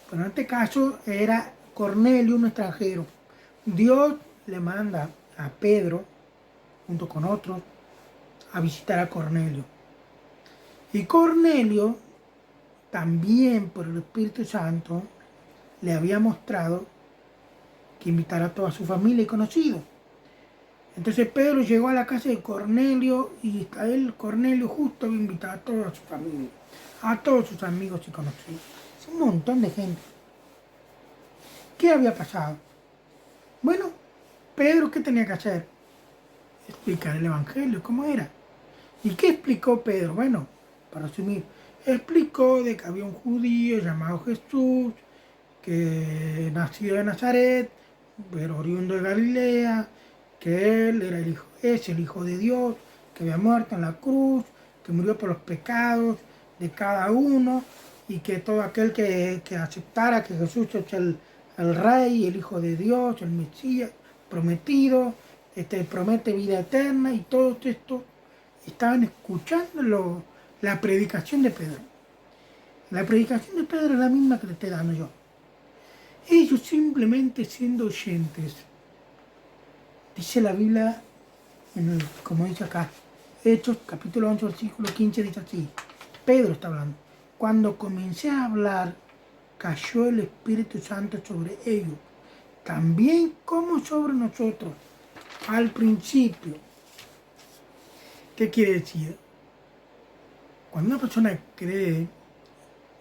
Speaker 2: Pero en este caso era Cornelio, un extranjero. Dios le manda a Pedro, junto con otros, a visitar a Cornelio. Y Cornelio, también por el Espíritu Santo, le había mostrado que invitara a toda su familia y conocidos. Entonces Pedro llegó a la casa de Cornelio y a él, Cornelio, justo había invitado a toda su familia, a todos sus amigos y conocidos. Es un montón de gente. ¿Qué había pasado? Bueno, Pedro, ¿qué tenía que hacer? Explicar el Evangelio, ¿cómo era? ¿Y qué explicó Pedro? Bueno, para resumir, explicó de que había un judío llamado Jesús, que nació en Nazaret, pero oriundo de Galilea, que él era el Hijo de Dios, que había muerto en la cruz, que murió por los pecados de cada uno, y que todo aquel que aceptara que Jesús es el Rey, el Hijo de Dios, el Mesías, prometido, promete vida eterna, y todo esto estaban escuchando la predicación de Pedro. La predicación de Pedro es la misma que te estoy dando yo. Ellos simplemente siendo oyentes. Dice la Biblia, como dice acá, Hechos capítulo 11, versículo 15, dice así. Pedro está hablando. Cuando comencé a hablar, cayó el Espíritu Santo sobre ellos, también como sobre nosotros, al principio. ¿Qué quiere decir? Cuando una persona cree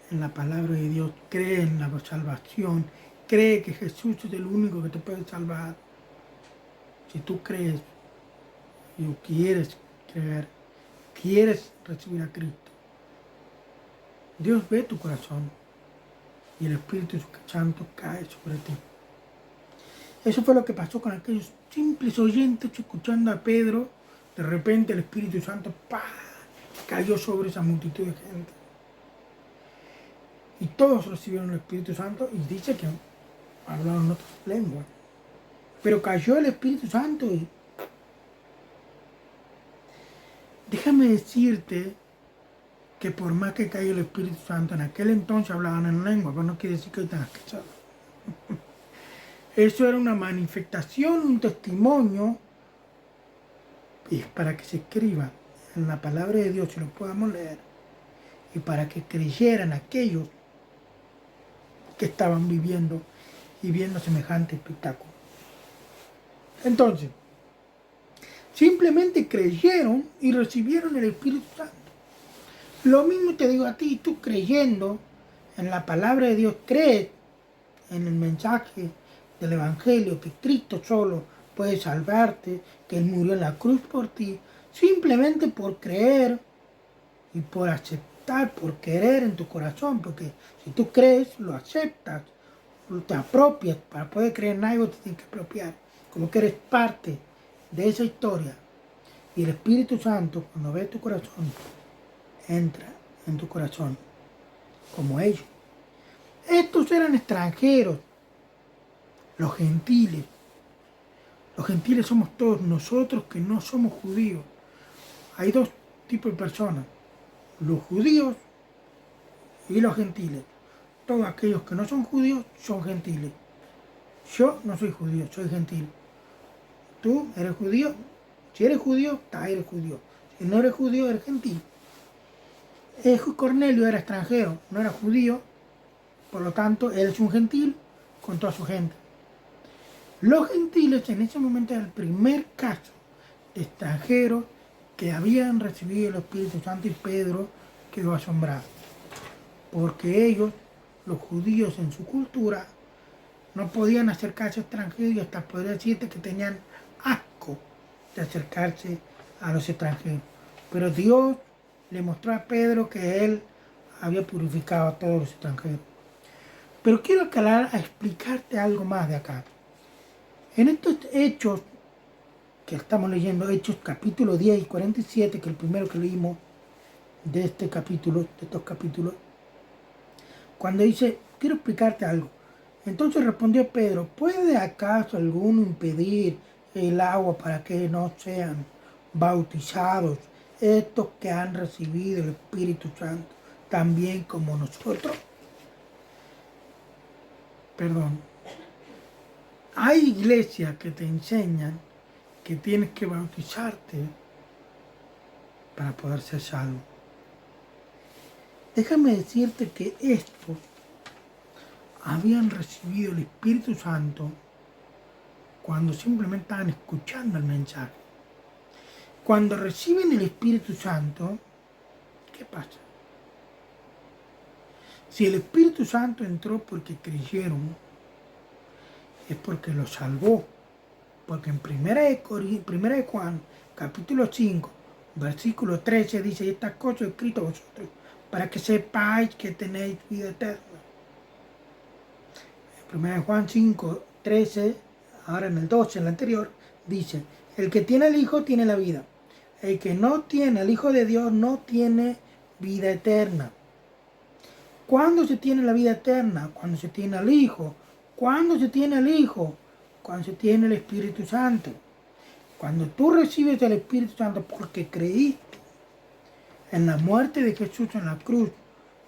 Speaker 2: en la palabra de Dios, cree en la salvación, cree que Jesús es el único que te puede salvar, si tú crees y quieres creer, quieres recibir a Cristo, Dios ve tu corazón y el Espíritu Santo cae sobre ti. Eso fue lo que pasó con aquellos simples oyentes escuchando a Pedro. De repente el Espíritu Santo cayó sobre esa multitud de gente. Y todos recibieron el Espíritu Santo, y dice que hablaron otras lenguas. Pero cayó el Espíritu Santo y déjame decirte que por más que cayó el Espíritu Santo, en aquel entonces hablaban en lengua, pero no quiere decir que hoy tengas que saber. Eso era una manifestación, un testimonio, y es para que se escriba en la palabra de Dios y lo podamos leer, y para que creyeran aquellos que estaban viviendo y viendo semejante espectáculo. Entonces, simplemente creyeron y recibieron el Espíritu Santo. Lo mismo te digo a ti, tú creyendo en la palabra de Dios, crees en el mensaje del Evangelio, que Cristo solo puede salvarte, que Él murió en la cruz por ti, simplemente por creer y por aceptar, por querer en tu corazón, porque si tú crees, lo aceptas, te apropias. Para poder creer en algo te tienes que apropiar, como que eres parte de esa historia. Y el Espíritu Santo, cuando ve tu corazón, entra en tu corazón, como ellos. Estos eran extranjeros, los gentiles. Los gentiles somos todos nosotros que no somos judíos. Hay dos tipos de personas, los judíos y los gentiles. Todos aquellos que no son judíos son gentiles. Yo no soy judío, soy gentil. Tú eres judío. Si eres judío, eres judío. Si no eres judío, eres gentil. Cornelio era extranjero, no era judío, por lo tanto, él es un gentil con toda su gente. Los gentiles en ese momento era el primer caso de extranjeros que habían recibido el Espíritu Santo, y Pedro quedó asombrado. Porque ellos, los judíos en su cultura, no podían acercarse a extranjeros, y hasta podría decirte que tenían asco de acercarse a los extranjeros. Pero Dios le mostró a Pedro que él había purificado a todos los extranjeros. Pero quiero a explicarte algo más de acá. En estos hechos que estamos leyendo, Hechos capítulo 10 y 47, que es el primero que leímos de estos capítulos, cuando dice, quiero explicarte algo. Entonces respondió Pedro, ¿puede acaso alguno impedir el agua para que no sean bautizados estos que han recibido el Espíritu Santo, también como nosotros? Perdón. Hay iglesias que te enseñan que tienes que bautizarte para poder ser salvo. Déjame decirte que estos habían recibido el Espíritu Santo cuando simplemente estaban escuchando el mensaje. Cuando reciben el Espíritu Santo, ¿qué pasa? Si el Espíritu Santo entró porque creyeron, es porque los salvó. Porque en 1 de Juan, capítulo 5, versículo 13, dice, estas cosas he escrito a vosotros, para que sepáis que tenéis vida eterna. En 1 de Juan 5, 13, ahora en el 12, en el anterior, dice, el que tiene al Hijo tiene la vida. El que no tiene al Hijo de Dios no tiene vida eterna. ¿Cuándo se tiene la vida eterna? Cuando se tiene al Hijo. ¿Cuándo se tiene al Hijo? cuando se tiene el Espíritu Santo. Cuando tú recibes el Espíritu Santo porque creíste en la muerte de Jesús en la cruz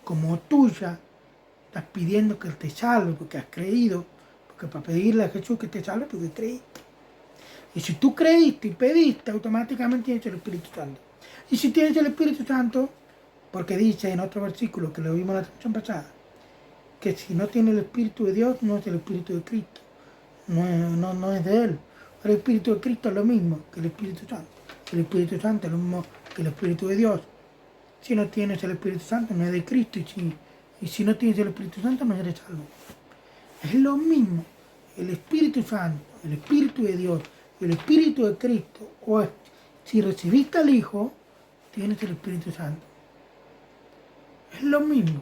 Speaker 2: como tuya, estás pidiendo que Él te salve porque has creído, porque para pedirle a Jesús que te salve porque creíste. Y si tú creíste y pediste, automáticamente tienes el Espíritu Santo. Y si tienes el Espíritu Santo, porque dice en otro versículo que lo vimos en la traducción pasada, que si no tiene el Espíritu de Dios, no es el Espíritu de Cristo. No es de Él. El Espíritu de Cristo es lo mismo que el Espíritu Santo. El Espíritu Santo es lo mismo que el Espíritu de Dios. Si no tienes el Espíritu Santo, no es de Cristo. Y si no tienes el Espíritu Santo, no eres salvo. Es lo mismo. El Espíritu Santo, el Espíritu de Dios, el Espíritu de Cristo. O si recibiste al Hijo, tienes el Espíritu Santo. Es lo mismo.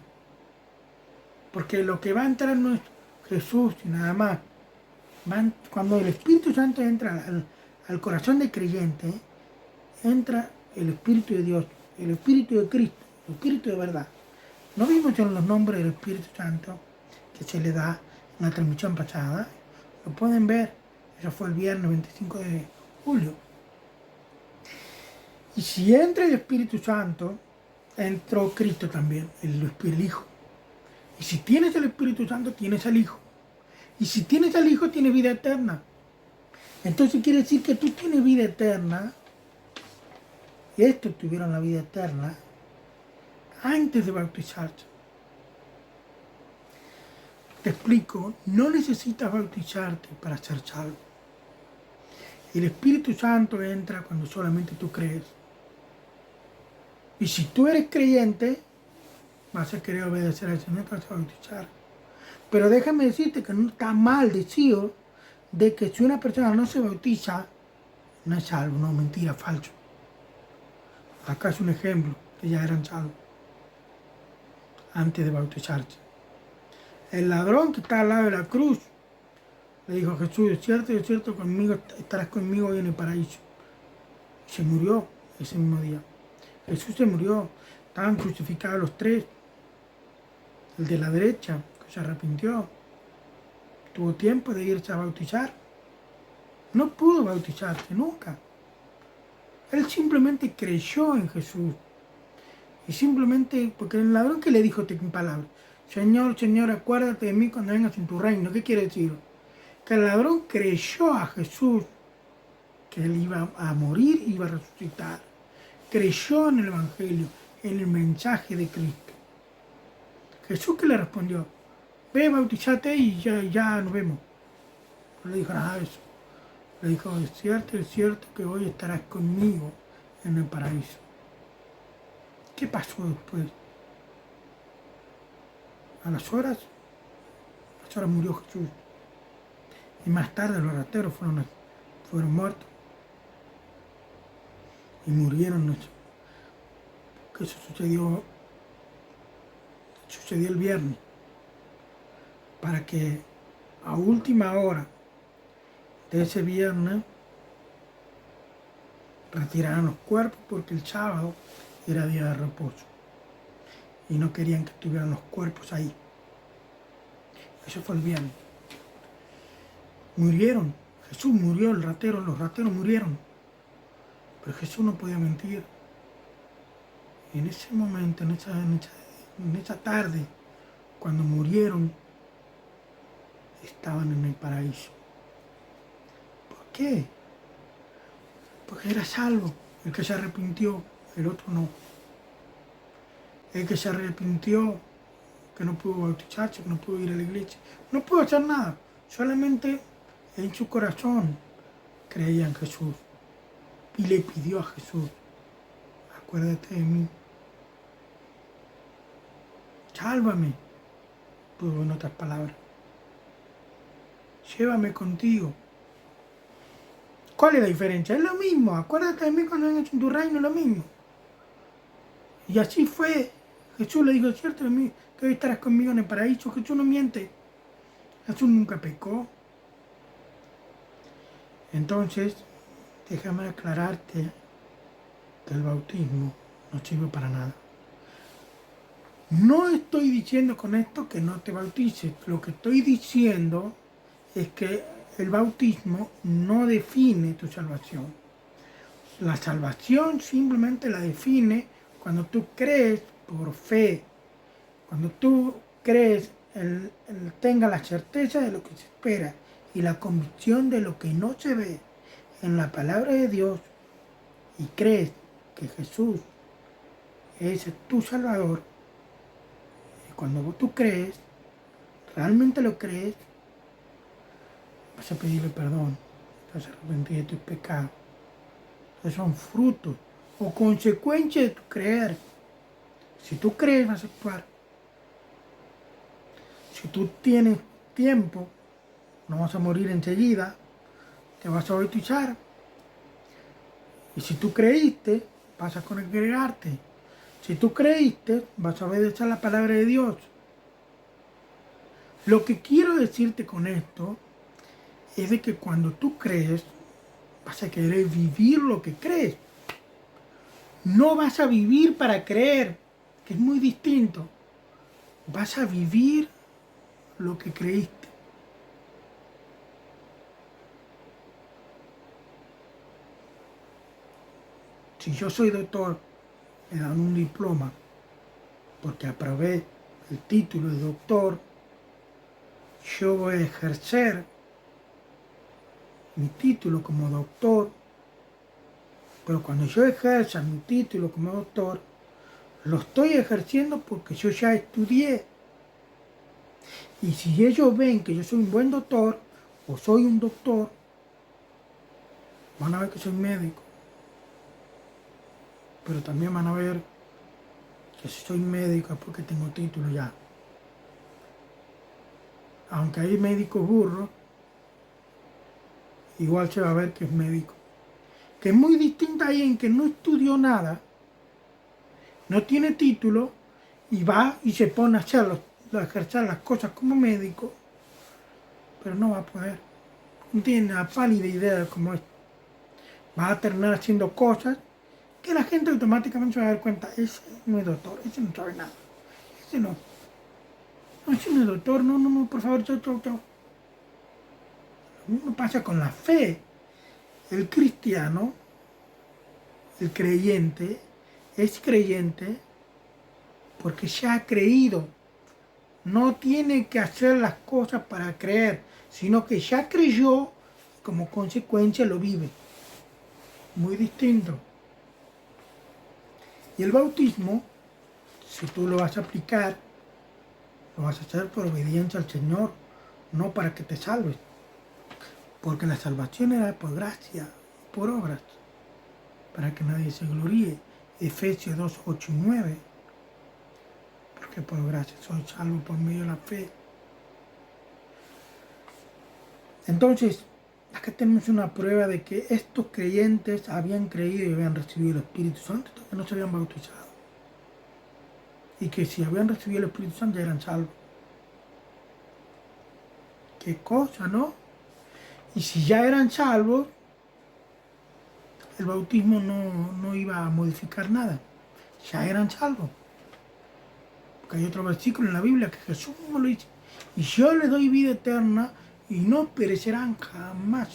Speaker 2: Porque lo que va a entrar no es Jesús y nada más. Cuando el Espíritu Santo entra al corazón del creyente, entra el Espíritu de Dios, el Espíritu de Cristo, el Espíritu de verdad. No vimos en los nombres del Espíritu Santo que se le da en la transmisión pasada. Lo pueden ver. Eso fue el viernes 25 de julio. Y si entra el Espíritu Santo, entró Cristo también, el Hijo. Y si tienes el Espíritu Santo, tienes al Hijo. Y si tienes al Hijo, tienes vida eterna. Entonces quiere decir que tú tienes vida eterna. Y estos tuvieron la vida eterna antes de bautizarse. Te explico, no necesitas bautizarte para ser salvo. El Espíritu Santo entra cuando solamente tú crees. Y si tú eres creyente, vas a querer obedecer al Señor, te vas a bautizar. Pero déjame decirte que no está mal decido de que si una persona no se bautiza, no es salvo, no, mentira, falso. Acá es un ejemplo, que ya eran salvos antes de bautizarse. El ladrón que está al lado de la cruz le dijo a Jesús, es cierto, conmigo estarás conmigo hoy en el paraíso. Y se murió ese mismo día. Jesús se murió, estaban crucificados los tres. El de la derecha, que se arrepintió, tuvo tiempo de irse a bautizar. No pudo bautizarse nunca. Él simplemente creyó en Jesús. Y simplemente, porque el ladrón que le dijo en palabras, Señor, Señor, acuérdate de mí cuando vengas en tu reino. ¿Qué quiere decir? Que el ladrón creyó a Jesús, que él iba a morir, iba a resucitar. Creyó en el Evangelio, en el mensaje de Cristo. Jesús que le respondió, ve, bautízate y ya nos vemos. No le dijo nada de eso. Le dijo, es cierto que hoy estarás conmigo en el paraíso. ¿Qué pasó después? A las horas murió Jesús. Y más tarde los rateros fueron muertos. Y murieron. Que eso sucedió el viernes. Para que a última hora de ese viernes retiraran los cuerpos porque el sábado era día de reposo. Y no querían que estuvieran los cuerpos ahí. Eso fue el viernes. Murieron. Jesús murió, los rateros murieron. Pero Jesús no podía mentir. Y en ese momento, en esa tarde, cuando murieron, estaban en el paraíso. ¿Por qué? Porque era salvo. El que se arrepintió, el otro no. El que se arrepintió, que no pudo bautizarse, que no pudo ir a la iglesia, no pudo hacer nada. Solamente en su corazón creía en Jesús. Y le pidió a Jesús, acuérdate de mí. Sálvame, tuvo en otras palabras. Llévame contigo. ¿Cuál es la diferencia? Es lo mismo, acuérdate de mí cuando vengas en tu reino, es lo mismo. Y así fue. Jesús le dijo, es cierto de mí, que hoy estarás conmigo en el paraíso. Jesús no miente. Jesús nunca pecó. Entonces, déjame aclararte que el bautismo no sirve para nada. No estoy diciendo con esto que no te bautices. Lo que estoy diciendo es que el bautismo no define tu salvación. La salvación simplemente la define cuando tú crees por fe, cuando tú crees, tenga la certeza de lo que se espera y la convicción de lo que no se ve en la palabra de Dios, y crees que Jesús es tu Salvador. Y cuando tú crees, realmente lo crees, vas a pedirle perdón, vas a arrepentir de tus pecados. Esos son frutos o consecuencias de tu creer. Si tú crees, vas a actuar. Si tú tienes tiempo, no vas a morir enseguida, te vas a bautizar. Y si tú creíste, vas a congregarte. Si tú creíste, vas a obedecer la palabra de Dios. Lo que quiero decirte con esto es de que cuando tú crees, vas a querer vivir lo que crees. No vas a vivir para creer, que es muy distinto. Vas a vivir lo que creíste. Si yo soy doctor, me dan un diploma porque aprobé el título de doctor, yo voy a ejercer mi título como doctor, pero cuando yo ejerza mi título como doctor, lo estoy ejerciendo porque yo ya estudié. Y si ellos ven que yo soy un buen doctor o soy un doctor, van a ver que soy médico. Pero también van a ver que si soy médico es porque tengo título ya. Aunque hay médicos burros, igual se va a ver que es médico. Que es muy distinta ahí en que no estudió nada, no tiene título y va y se pone a ejercer las cosas como médico, pero no va a poder. No tiene la pálida idea de cómo es. Va a terminar haciendo cosas que la gente automáticamente se va a dar cuenta, ese no es doctor, ese no sabe nada, ese no. No, ese no es doctor, no, por favor, chau. Lo mismo pasa con la fe. El cristiano, el creyente, es creyente porque ya ha creído. No tiene que hacer las cosas para creer, sino que ya creyó y como consecuencia lo vive. Muy distinto. Y el bautismo, si tú lo vas a aplicar, lo vas a hacer por obediencia al Señor, no para que te salves. Porque la salvación era por gracia, por obras, para que nadie se gloríe. Efesios 2, 8 y 9. Porque por gracia soy salvo por medio de la fe. Entonces, acá tenemos una prueba de que estos creyentes habían creído y habían recibido el Espíritu Santo, que no se habían bautizado. Y que si habían recibido el Espíritu Santo ya eran salvos. Qué cosa, ¿no? Y si ya eran salvos, el bautismo no iba a modificar nada. Ya eran salvos. Porque hay otro versículo en la Biblia que Jesús mismo lo dice. Y yo les doy vida eterna y no perecerán jamás.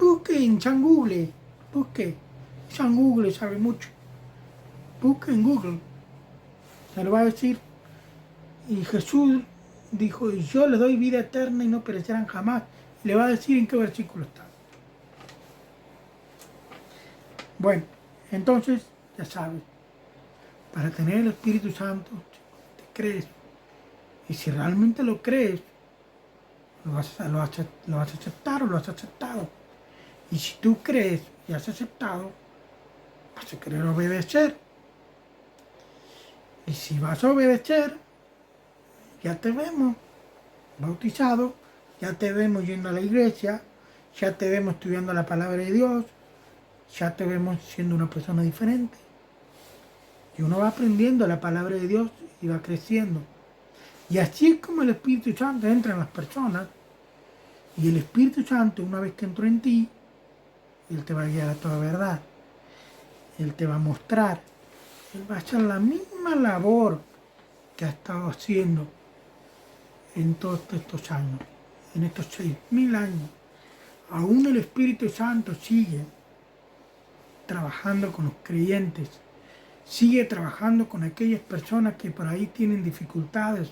Speaker 2: Busque en San Google. Busque. San Google sabe mucho. Busque en Google. Se lo va a decir. Y Jesús dijo, yo les doy vida eterna y no perecerán jamás. Le va a decir en qué versículo está. Bueno, entonces, ya sabes, para tener el Espíritu Santo, te crees. Y si realmente lo crees, lo vas a aceptar o lo has aceptado. Y si tú crees y has aceptado, vas a querer obedecer. Y si vas a obedecer, ya te vemos bautizado, ya te vemos yendo a la iglesia, ya te vemos estudiando la palabra de Dios, ya te vemos siendo una persona diferente. Y uno va aprendiendo la palabra de Dios y va creciendo. Y así es como el Espíritu Santo entra en las personas. Y el Espíritu Santo, una vez que entró en ti, Él te va a guiar a toda verdad. Él te va a mostrar. Él va a hacer la misma labor que ha estado haciendo en todos estos años. en estos 6.000 años, aún el Espíritu Santo sigue trabajando con los creyentes, sigue trabajando con aquellas personas que por ahí tienen dificultades,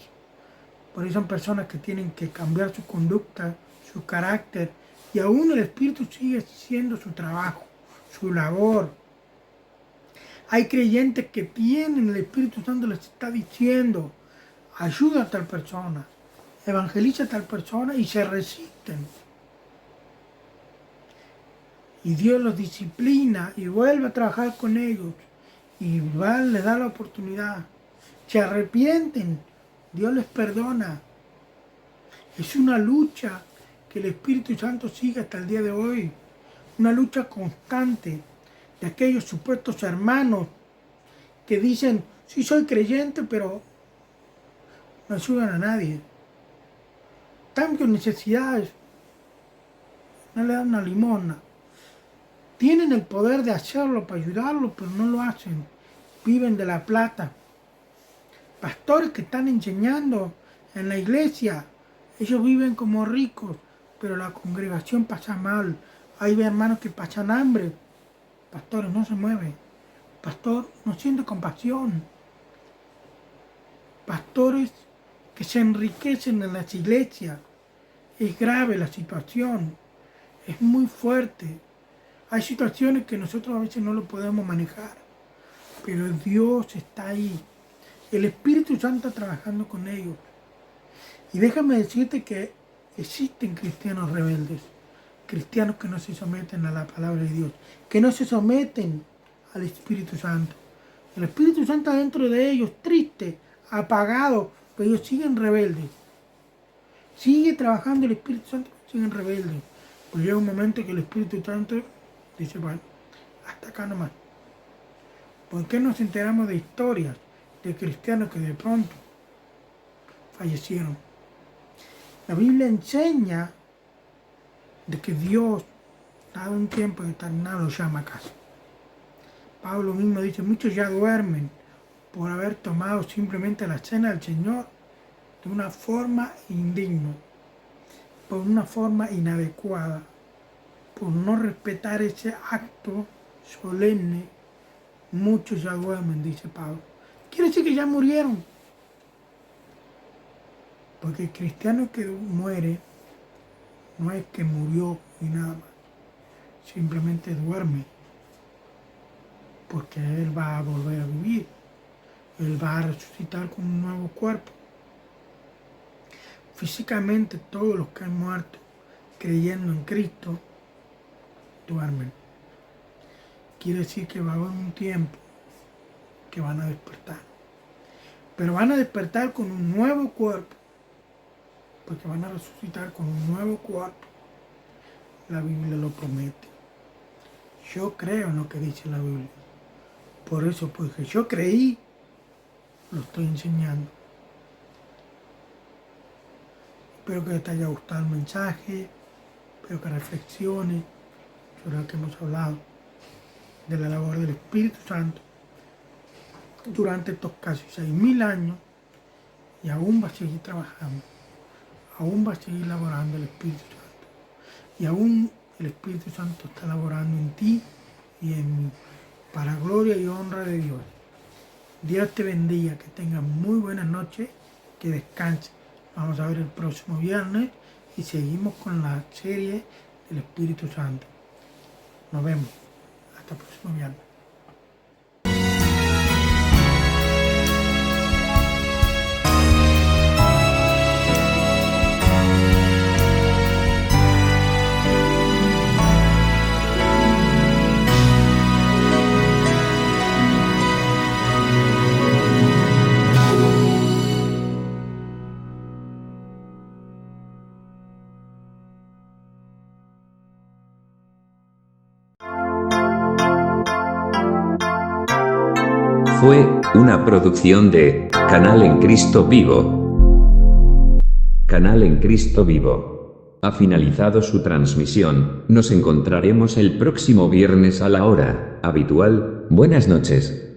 Speaker 2: por ahí son personas que tienen que cambiar su conducta, su carácter, y aún el Espíritu sigue haciendo su trabajo, su labor. Hay creyentes que tienen, el Espíritu Santo les está diciendo, ayuda a tal persona, evangeliza a tal persona, y se resisten. Y Dios los disciplina y vuelve a trabajar con ellos, y les da la oportunidad. Se arrepienten, Dios les perdona. Es una lucha que el Espíritu Santo sigue hasta el día de hoy, una lucha constante de aquellos supuestos hermanos que dicen, sí soy creyente, pero no ayudan a nadie. Están con necesidades, no le dan una limosna. Tienen el poder de hacerlo para ayudarlo, pero no lo hacen. Viven de la plata. Pastores que están enseñando en la iglesia, ellos viven como ricos, pero la congregación pasa mal. Hay hermanos que pasan hambre. Pastores no se mueven. Pastor no siente compasión. Pastores que se enriquecen en las iglesias. Es grave la situación. Es muy fuerte. Hay situaciones que nosotros a veces no lo podemos manejar. Pero Dios está ahí. El Espíritu Santo está trabajando con ellos. Y déjame decirte que existen cristianos rebeldes. Cristianos que no se someten a la palabra de Dios. Que no se someten al Espíritu Santo. El Espíritu Santo dentro de ellos, triste, apagado, pero ellos siguen rebeldes. Sigue trabajando el Espíritu Santo, siguen rebeldes. Pues llega un momento que el Espíritu Santo dice, bueno, hasta acá nomás. ¿Por qué nos enteramos de historias de cristianos que de pronto fallecieron? La Biblia enseña de que Dios, dado un tiempo determinado, los llama a casa. Pablo mismo dice, muchos ya duermen por haber tomado simplemente la cena del Señor de una forma indigna, por una forma inadecuada, por no respetar ese acto solemne. Muchos ya duermen, dice Pablo. Quiere decir que ya murieron. Porque el cristiano que muere no es que murió y nada más. Simplemente duerme. Porque Él va a volver a vivir. Él va a resucitar con un nuevo cuerpo. Físicamente todos los que han muerto creyendo en Cristo duermen. Quiere decir que va a haber un tiempo que van a despertar. Pero van a despertar con un nuevo cuerpo. Porque van a resucitar con un nuevo cuerpo. La Biblia lo promete. Yo creo en lo que dice la Biblia. Por eso, porque yo creí, lo estoy enseñando. Espero que te haya gustado el mensaje. Espero que reflexiones sobre lo que hemos hablado de la labor del Espíritu Santo durante estos casi 6.000 años, y aún va a seguir trabajando, aún va a seguir laborando el Espíritu Santo, y aún el Espíritu Santo está laborando en ti y en mí, para gloria y honra de Dios. Dios te bendiga, que tengas muy buenas noches, que descanses. Vamos a ver el próximo viernes y seguimos con la serie del Espíritu Santo. Nos vemos. Hasta el próximo viernes.
Speaker 1: Fue una producción de Canal en Cristo Vivo. Canal en Cristo Vivo. Ha finalizado su transmisión. Nos encontraremos el próximo viernes a la hora habitual. Buenas noches.